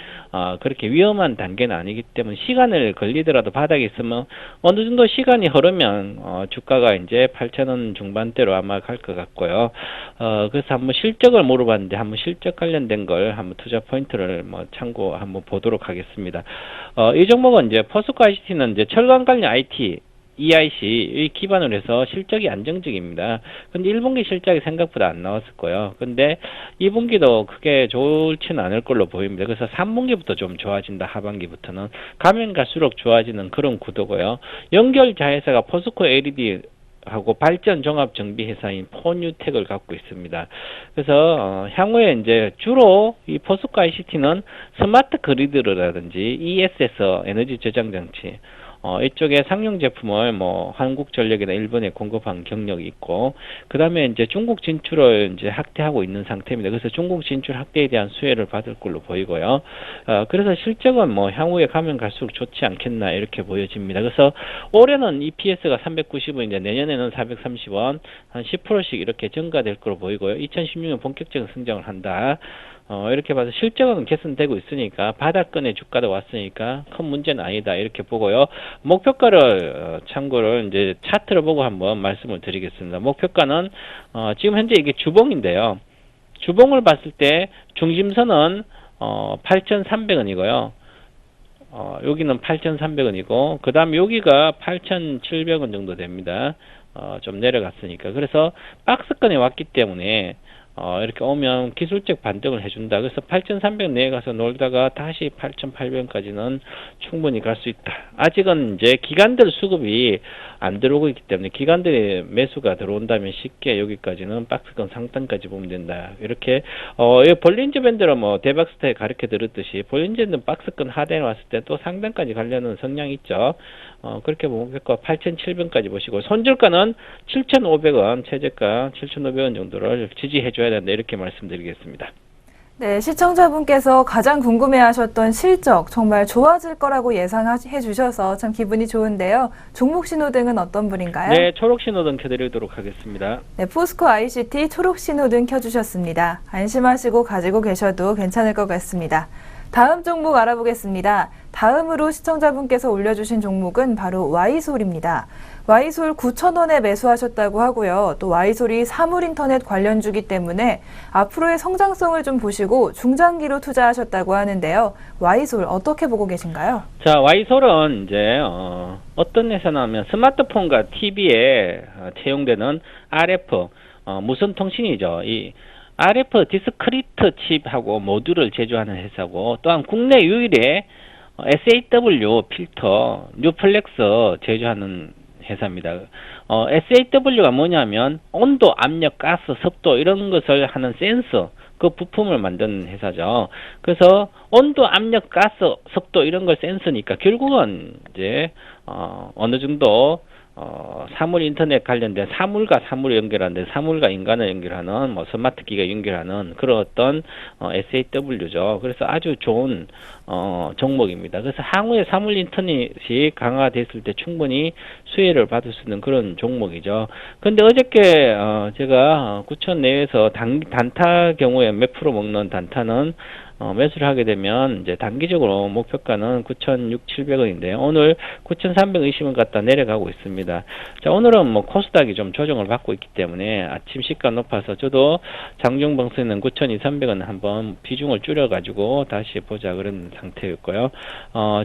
그렇게 위험한 단계는 아니기 때문에 시간을 걸리더라도 바닥에 있으면 어느 정도 시간이 흐르면 주가가 이제 8,000원 중반대로 아마 갈 것 같고요. 그래서 한번 실적을 물어봤는데 한번 실적 관련된 걸 한번 투자 포인트를 뭐 참고 한번 보도록 하겠습니다. 이 종목은 이제 포스코 ICT는 이제 철강 관련 IT EIC 기반으로 해서 실적이 안정적입니다. 근데 1분기 실적이 생각보다 안 나왔을 거예요. 근데 2분기도 크게 좋지는 않을 걸로 보입니다. 그래서 3분기부터 좀 좋아진다. 하반기부터는 가면 갈수록 좋아지는 그런 구도고요. 연결 자회사가 포스코 LED 하고 발전 종합 정비 회사인 폰유텍을 갖고 있습니다. 그래서 향후에 이제 주로 이 포스코 ICT는 스마트 그리드라든지 ESS 에너지 저장 장치 이쪽에 상용 제품을 뭐 한국전력이나 일본에 공급한 경력이 있고, 그 다음에 이제 중국 진출을 이제 확대하고 있는 상태입니다. 그래서 중국 진출 확대에 대한 수혜를 받을 걸로 보이고요. 그래서 실적은 뭐 향후에 가면 갈수록 좋지 않겠나 이렇게 보여집니다. 그래서 올해는 EPS가 390원인데 내년에는 430원, 한 10%씩 이렇게 증가될 걸로 보이고요. 2016년 본격적인 성장을 한다. 이렇게 봐서 실적은 개선되고 있으니까 바닥권에 주가도 왔으니까 큰 문제는 아니다 이렇게 보고요. 목표가를 참고를 이제 차트를 보고 한번 말씀을 드리겠습니다. 목표가는 지금 현재 이게 주봉인데요. 주봉을 봤을 때 중심선은 8,300원이고요. 여기는 8,300원이고 그 다음 여기가 8,700원 정도 됩니다. 좀 내려갔으니까. 그래서 박스권에 왔기 때문에 이렇게 오면 기술적 반등을 해준다. 그래서 8,300 내에 가서 놀다가 다시 8,800원까지는 충분히 갈 수 있다. 아직은 이제 기관들 수급이 안 들어오고 있기 때문에 기관들의 매수가 들어온다면 쉽게 여기까지는 박스권 상단까지 보면 된다. 이렇게 볼린저 밴드로 뭐 대박스타에 가르쳐 드렸듯이 볼린저 밴드는 박스권 하단에 왔을 때 또 상단까지 가려는 성향이 있죠. 그렇게 보면 8,700원까지 보시고 손절가는 7,500원, 최저가 7,500원 정도를 지지해 줘야 된다. 이렇게 말씀드리겠습니다. 네, 시청자분께서 가장 궁금해하셨던 실적 정말 좋아질 거라고 예상해 주셔서 참 기분이 좋은데요. 종목 신호등은 어떤 분인가요? 네, 초록 신호등 켜드리도록 하겠습니다. 네, 포스코 ICT 초록 신호등 켜주셨습니다. 안심하시고 가지고 계셔도 괜찮을 것 같습니다. 다음 종목 알아보겠습니다. 다음으로 시청자분께서 올려주신 종목은 바로 Y솔입니다. Y솔 9,000원에 매수하셨다고 하고요. 또 Y솔이 사물인터넷 관련주기 때문에 앞으로의 성장성을 좀 보시고 중장기로 투자하셨다고 하는데요. Y솔 어떻게 보고 계신가요? 자, Y솔은 이제 어떤 회사냐면 스마트폰과 TV에 채용되는 RF 무선 통신이죠. 이 RF 디스크리트 칩하고 모듈을 제조하는 회사고 또한 국내 유일의 SAW 필터 뉴플렉스 제조하는 회사입니다. SAW가 뭐냐면 온도, 압력, 가스, 습도 이런 것을 하는 센서 그 부품을 만드는 회사죠. 그래서 온도, 압력, 가스, 습도 이런 걸 센서니까 결국은 이제 어느 정도 사물 인터넷 관련된 사물과 사물을 연결하는 사물과 인간을 연결하는 뭐 스마트 기가 연결하는 그런 어떤 SAW죠. 그래서 아주 좋은 종목입니다. 그래서 향후에 사물 인터넷이 강화됐을 때 충분히 수혜를 받을 수 있는 그런 종목이죠. 근데 어저께 제가 9천 내에서 단타 경우에 몇 프로 먹는 단타는 매수를 하게 되면 이제 단기적으로 목표가는 9,600-700원인데요. 오늘 9,320원 갖다 내려가고 있습니다. 자, 오늘은 뭐 코스닥이 좀 조정을 받고 있기 때문에 아침 시가 높아서 저도 장중봉수는 9,200-300원 한번 비중을 줄여가지고 다시 보자 그런 상태였고요.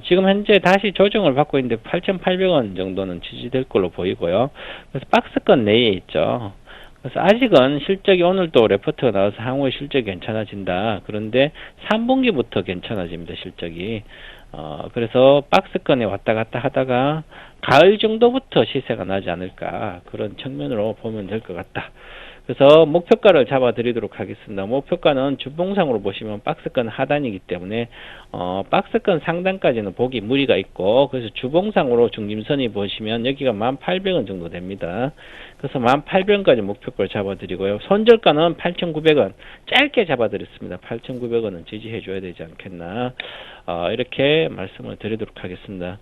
지금 현재 다시 조정을 받고 있는데 8,800원 정도는 지지될 걸로 보이고요. 그래서 박스권 내에 있죠. 그래서 아직은 실적이 오늘도 레포트가 나와서 향후에 실적이 괜찮아진다. 그런데 3분기부터 괜찮아집니다. 실적이. 그래서 박스권에 왔다 갔다 하다가 가을 정도부터 시세가 나지 않을까. 그런 측면으로 보면 될 것 같다. 그래서 목표가를 잡아 드리도록 하겠습니다. 목표가는 주봉상으로 보시면 박스권 하단이기 때문에 박스권 상단까지는 보기 무리가 있고, 그래서 주봉상으로 중심선이 보시면 여기가 1,800원 정도 됩니다. 그래서 1,800원까지 목표가를 잡아 드리고요. 손절가는 8,900원 짧게 잡아 드렸습니다. 8,900원은 지지해 줘야 되지 않겠나, 이렇게 말씀을 드리도록 하겠습니다.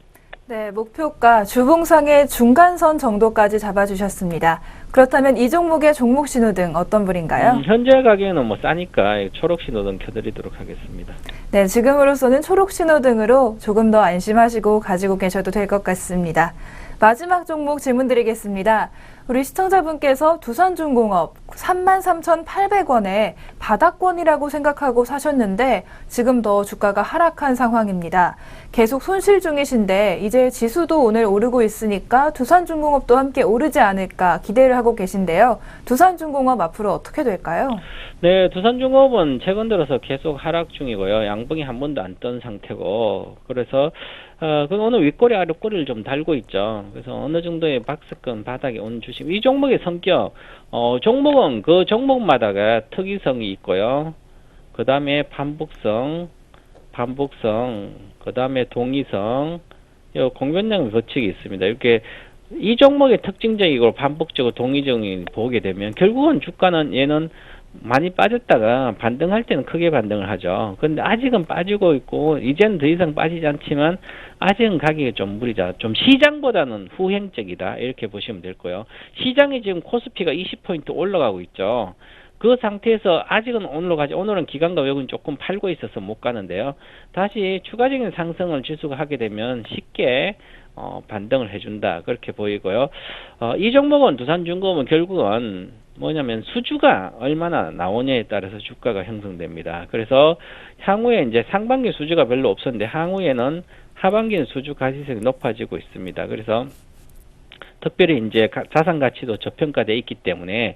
네, 목표가 주봉상의 중간선 정도까지 잡아주셨습니다. 그렇다면 이 종목의 종목 신호등 어떤 분인가요? 현재 가격은 뭐 싸니까 초록 신호등 켜드리도록 하겠습니다. 네, 지금으로서는 초록 신호등으로 조금 더 안심하시고 가지고 계셔도 될 것 같습니다. 마지막 종목 질문 드리겠습니다. 우리 시청자분께서 두산중공업 33,800원에 바닥권이라고 생각하고 사셨는데 지금 더 주가가 하락한 상황입니다. 계속 손실 중이신데 이제 지수도 오늘 오르고 있으니까 두산중공업도 함께 오르지 않을까 기대를 하고 계신데요. 두산중공업 앞으로 어떻게 될까요? 네, 두산중공업은 최근 들어서 계속 하락 중이고요. 양봉이 한 번도 안 뜬 상태고, 그래서 오늘 윗꼬리 아랫꼬리를 좀 달고 있죠. 그래서 어느 정도의 박스권 바닥에 온 주식, 이 종목의 성격, 종목은 그 종목마다가 특이성이 있고요. 그 다음에 반복성, 그 다음에 동의성, 공변량 법칙이 있습니다. 이렇게 이 종목의 특징적이고 반복적으로 동의적인 보게 되면 결국은 주가는 얘는 많이 빠졌다가 반등할 때는 크게 반등을 하죠. 근데 아직은 빠지고 있고 이제는 더 이상 빠지지 않지만 아직은 가격이 좀 무리다. 좀 시장보다는 후행적이다. 이렇게 보시면 될 거예요. 시장이 지금 코스피가 20포인트 올라가고 있죠. 그 상태에서 아직은 오늘은 기관과 외국인 조금 팔고 있어서 못 가는데요. 다시 추가적인 상승을 지수가 하게 되면 쉽게 반등을 해준다. 그렇게 보이고요. 이 종목은 두산중공업은 결국은 뭐냐면 수주가 얼마나 나오냐에 따라서 주가가 형성됩니다. 그래서 향후에 이제 상반기 수주가 별로 없었는데 향후에는 하반기는 수주 가시성이 높아지고 있습니다. 그래서 특별히 이제 자산 가치도 저평가되어 있기 때문에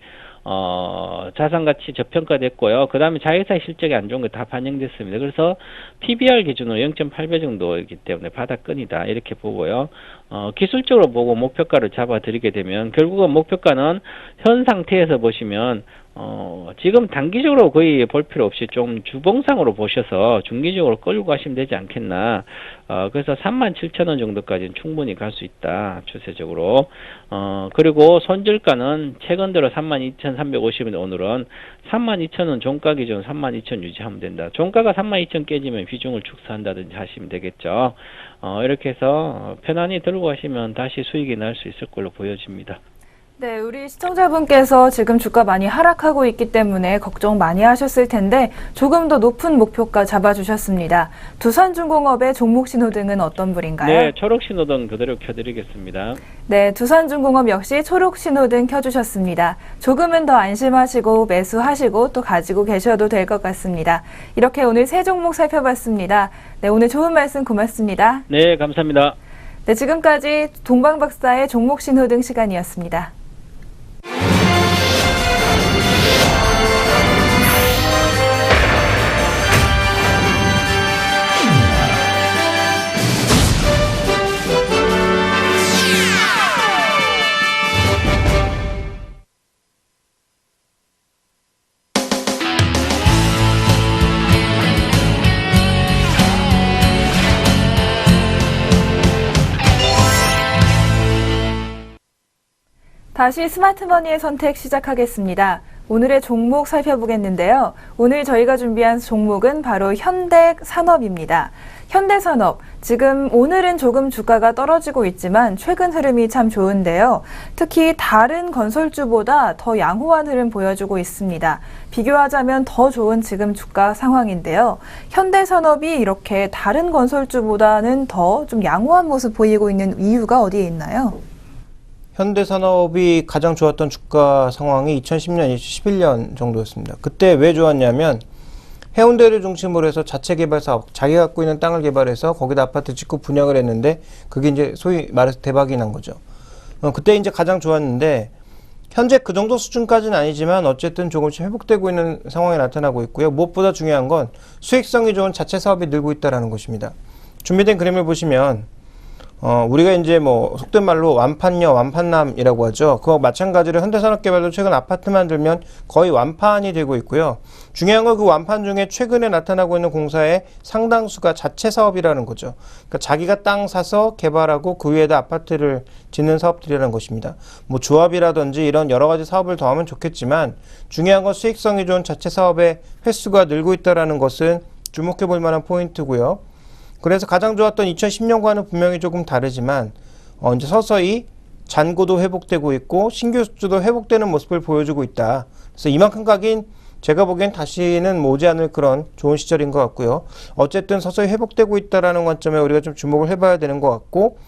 자산가치 저평가됐고요. 그 다음에 자회사 실적이 안 좋은 거 다 반영됐습니다. 그래서 PBR 기준으로 0.8배 정도이기 때문에 바닥권이다. 이렇게 보고요. 기술적으로 보고 목표가를 잡아드리게 되면 결국은 목표가는 현 상태에서 보시면 지금 단기적으로 거의 볼 필요 없이 좀 주봉상으로 보셔서 중기적으로 끌고 가시면 되지 않겠나. 그래서 37,000원 정도까지는 충분히 갈 수 있다. 추세적으로. 그리고 손절가는 최근 들어 32,350원, 오늘은 32,000원 종가 기준 32,000 유지하면 된다. 종가가 32,000 깨지면 비중을 축소한다든지 하시면 되겠죠. 이렇게 해서 편안히 들고 가시면 다시 수익이 날 수 있을 걸로 보여집니다. 네, 우리 시청자분께서 지금 주가 많이 하락하고 있기 때문에 걱정 많이 하셨을 텐데 조금 더 높은 목표가 잡아주셨습니다. 두산중공업의 종목 신호등은 어떤 분인가요? 네, 초록 신호등 그대로 켜드리겠습니다. 네, 두산중공업 역시 초록 신호등 켜주셨습니다. 조금은 더 안심하시고 매수하시고 또 가지고 계셔도 될 것 같습니다. 이렇게 오늘 세 종목 살펴봤습니다. 네, 오늘 좋은 말씀 고맙습니다. 네, 감사합니다. 네, 지금까지 동방박사의 종목 신호등 시간이었습니다. 다시 스마트머니의 선택 시작하겠습니다. 오늘의 종목 살펴보겠는데요. 오늘 저희가 준비한 종목은 바로 현대산업입니다. 현대산업, 지금 오늘은 조금 주가가 떨어지고 있지만 최근 흐름이 참 좋은데요. 특히 다른 건설주보다 더 양호한 흐름 보여주고 있습니다. 비교하자면 더 좋은 지금 주가 상황인데요. 현대산업이 이렇게 다른 건설주보다는 더 좀 양호한 모습 보이고 있는 이유가 어디에 있나요? 현대산업이 가장 좋았던 주가 상황이 2010년, 2011년 정도였습니다. 그때 왜 좋았냐면 해운대를 중심으로 해서 자체 개발 사업, 자기가 갖고 있는 땅을 개발해서 거기다 아파트 짓고 분양을 했는데 그게 이제 소위 말해서 대박이 난 거죠. 그때 이제 가장 좋았는데 현재 그 정도 수준까지는 아니지만 어쨌든 조금씩 회복되고 있는 상황이 나타나고 있고요. 무엇보다 중요한 건 수익성이 좋은 자체 사업이 늘고 있다는 것입니다. 준비된 그림을 보시면 우리가 이제 뭐 속된 말로 완판녀, 완판남이라고 하죠. 그와 마찬가지로 현대산업개발도 최근 아파트만 들면 거의 완판이 되고 있고요. 중요한 건 그 완판 중에 최근에 나타나고 있는 공사의 상당수가 자체 사업이라는 거죠. 그러니까 자기가 땅 사서 개발하고 그 위에다 아파트를 짓는 사업들이라는 것입니다. 뭐 조합이라든지 이런 여러 가지 사업을 더하면 좋겠지만 중요한 건 수익성이 좋은 자체 사업의 횟수가 늘고 있다는 것은 주목해 볼 만한 포인트고요. 그래서 가장 좋았던 2010년과는 분명히 조금 다르지만 이제 서서히 잔고도 회복되고 있고 신규 수주도 회복되는 모습을 보여주고 있다. 그래서 이만큼 가긴 제가 보기엔 다시는 오지 않을 그런 좋은 시절인 것 같고요. 어쨌든 서서히 회복되고 있다는 관점에 우리가 좀 주목을 해봐야 되는 것 같고,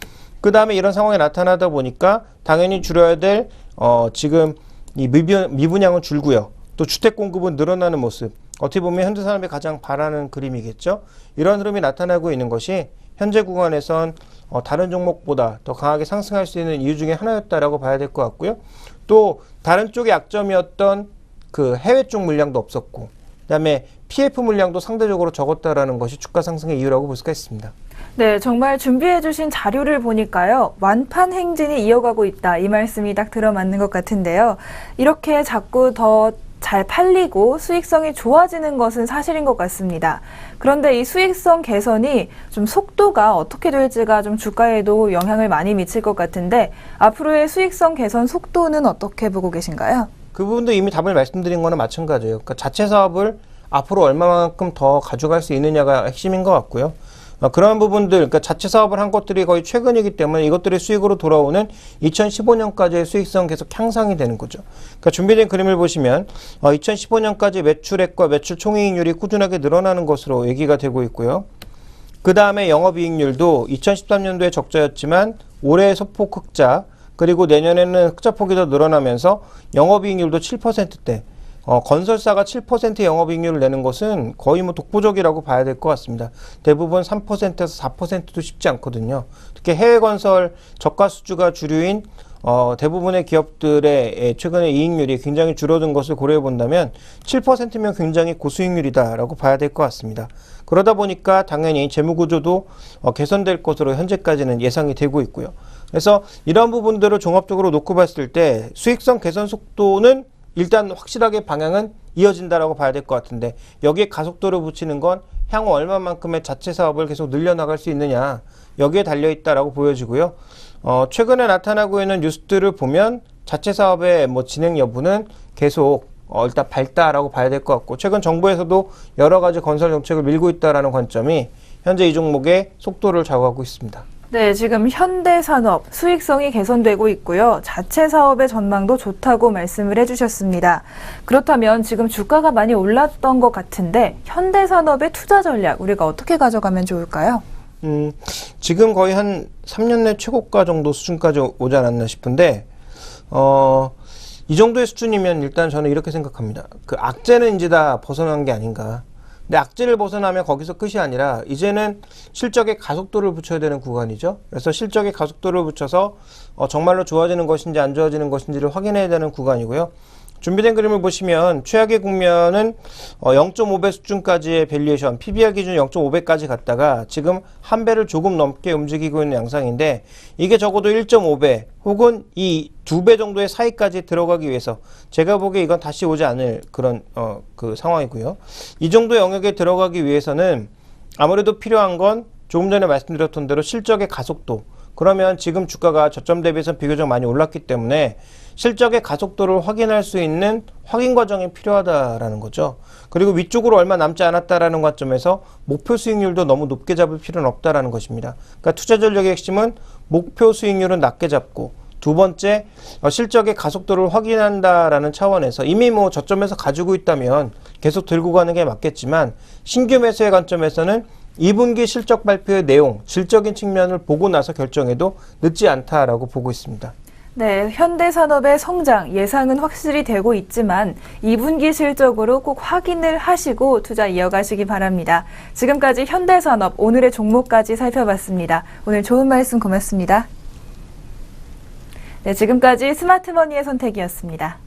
그 다음에 이런 상황이 나타나다 보니까 당연히 줄여야 될 지금 이 미분양은 줄고요. 또 주택 공급은 늘어나는 모습. 어떻게 보면 현대산업이 가장 바라는 그림이겠죠. 이런 흐름이 나타나고 있는 것이 현재 구간에선 다른 종목보다 더 강하게 상승할 수 있는 이유 중에 하나였다라고 봐야 될 것 같고요. 또 다른 쪽의 약점이었던 그 해외 쪽 물량도 없었고, 그다음에 PF 물량도 상대적으로 적었다라는 것이 주가 상승의 이유라고 볼 수가 있습니다. 네, 정말 준비해 주신 자료를 보니까요. 완판 행진이 이어가고 있다. 이 말씀이 딱 들어맞는 것 같은데요. 이렇게 자꾸 더 잘 팔리고 수익성이 좋아지는 것은 사실인 것 같습니다. 그런데 이 수익성 개선이 좀 속도가 어떻게 될지가 좀 주가에도 영향을 많이 미칠 것 같은데 앞으로의 수익성 개선 속도는 어떻게 보고 계신가요? 그 부분도 이미 답을 말씀드린 거나 마찬가지예요. 그러니까 자체 사업을 앞으로 얼마만큼 더 가져갈 수 있느냐가 핵심인 것 같고요. 그런 부분들, 그러니까 자체 사업을 한 것들이 거의 최근이기 때문에 이것들이 수익으로 돌아오는 2015년까지의 수익성 계속 향상이 되는 거죠. 그러니까 준비된 그림을 보시면 2015년까지 매출액과 매출 총이익률이 꾸준하게 늘어나는 것으로 얘기가 되고 있고요. 그 다음에 영업이익률도 2013년도에 적자였지만 올해 소폭 흑자, 그리고 내년에는 흑자폭이 더 늘어나면서 영업이익률도 7%대, 건설사가 7% 영업이익률을 내는 것은 거의 뭐 독보적이라고 봐야 될 것 같습니다. 대부분 3%에서 4%도 쉽지 않거든요. 특히 해외 건설 저가 수주가 주류인 대부분의 기업들의 최근의 이익률이 굉장히 줄어든 것을 고려해 본다면 7%면 굉장히 고수익률이다라고 봐야 될 것 같습니다. 그러다 보니까 당연히 재무구조도 개선될 것으로 현재까지는 예상이 되고 있고요. 그래서 이런 부분들을 종합적으로 놓고 봤을 때 수익성 개선 속도는 일단 확실하게 방향은 이어진다라고 봐야 될 것 같은데 여기에 가속도를 붙이는 건 향후 얼마만큼의 자체 사업을 계속 늘려나갈 수 있느냐 여기에 달려있다라고 보여지고요. 최근에 나타나고 있는 뉴스들을 보면 자체 사업의 뭐 진행 여부는 계속 일단 밝다라고 봐야 될 것 같고 최근 정부에서도 여러 가지 건설 정책을 밀고 있다라는 관점이 현재 이 종목의 속도를 좌우하고 있습니다. 네, 지금 현대산업 수익성이 개선되고 있고요. 자체 사업의 전망도 좋다고 말씀을 해주셨습니다. 그렇다면 지금 주가가 많이 올랐던 것 같은데 현대산업의 투자 전략 우리가 어떻게 가져가면 좋을까요? 지금 거의 한 3년 내 최고가 정도 수준까지 오지 않았나 싶은데 이 정도의 수준이면 일단 저는 이렇게 생각합니다. 그 악재는 이제 다 벗어난 게 아닌가. 근데 악재를 벗어나면 거기서 끝이 아니라 이제는 실적에 가속도를 붙여야 되는 구간이죠. 그래서 실적에 가속도를 붙여서 정말로 좋아지는 것인지 안 좋아지는 것인지를 확인해야 되는 구간이고요. 준비된 그림을 보시면 최악의 국면은 0.5배 수준까지의 밸류에이션, PBR 기준 0.5배까지 갔다가 지금 한 배를 조금 넘게 움직이고 있는 양상인데 이게 적어도 1.5배 혹은 이 2배 정도의 사이까지 들어가기 위해서 제가 보기에 이건 다시 오지 않을 그런 그 상황이고요. 이 정도 영역에 들어가기 위해서는 아무래도 필요한 건 조금 전에 말씀드렸던 대로 실적의 가속도. 그러면 지금 주가가 저점 대비해서 비교적 많이 올랐기 때문에 실적의 가속도를 확인할 수 있는 확인 과정이 필요하다라는 거죠. 그리고 위쪽으로 얼마 남지 않았다라는 관점에서 목표 수익률도 너무 높게 잡을 필요는 없다라는 것입니다. 그러니까 투자 전략의 핵심은 목표 수익률은 낮게 잡고, 두 번째, 실적의 가속도를 확인한다라는 차원에서 이미 뭐 저점에서 가지고 있다면 계속 들고 가는 게 맞겠지만, 신규 매수의 관점에서는 2분기 실적 발표의 내용, 질적인 측면을 보고 나서 결정해도 늦지 않다라고 보고 있습니다. 네, 현대산업의 성장 예상은 확실히 되고 있지만 2분기 실적으로 꼭 확인을 하시고 투자 이어가시기 바랍니다. 지금까지 현대산업 오늘의 종목까지 살펴봤습니다. 오늘 좋은 말씀 고맙습니다. 네, 지금까지 스마트머니의 선택이었습니다.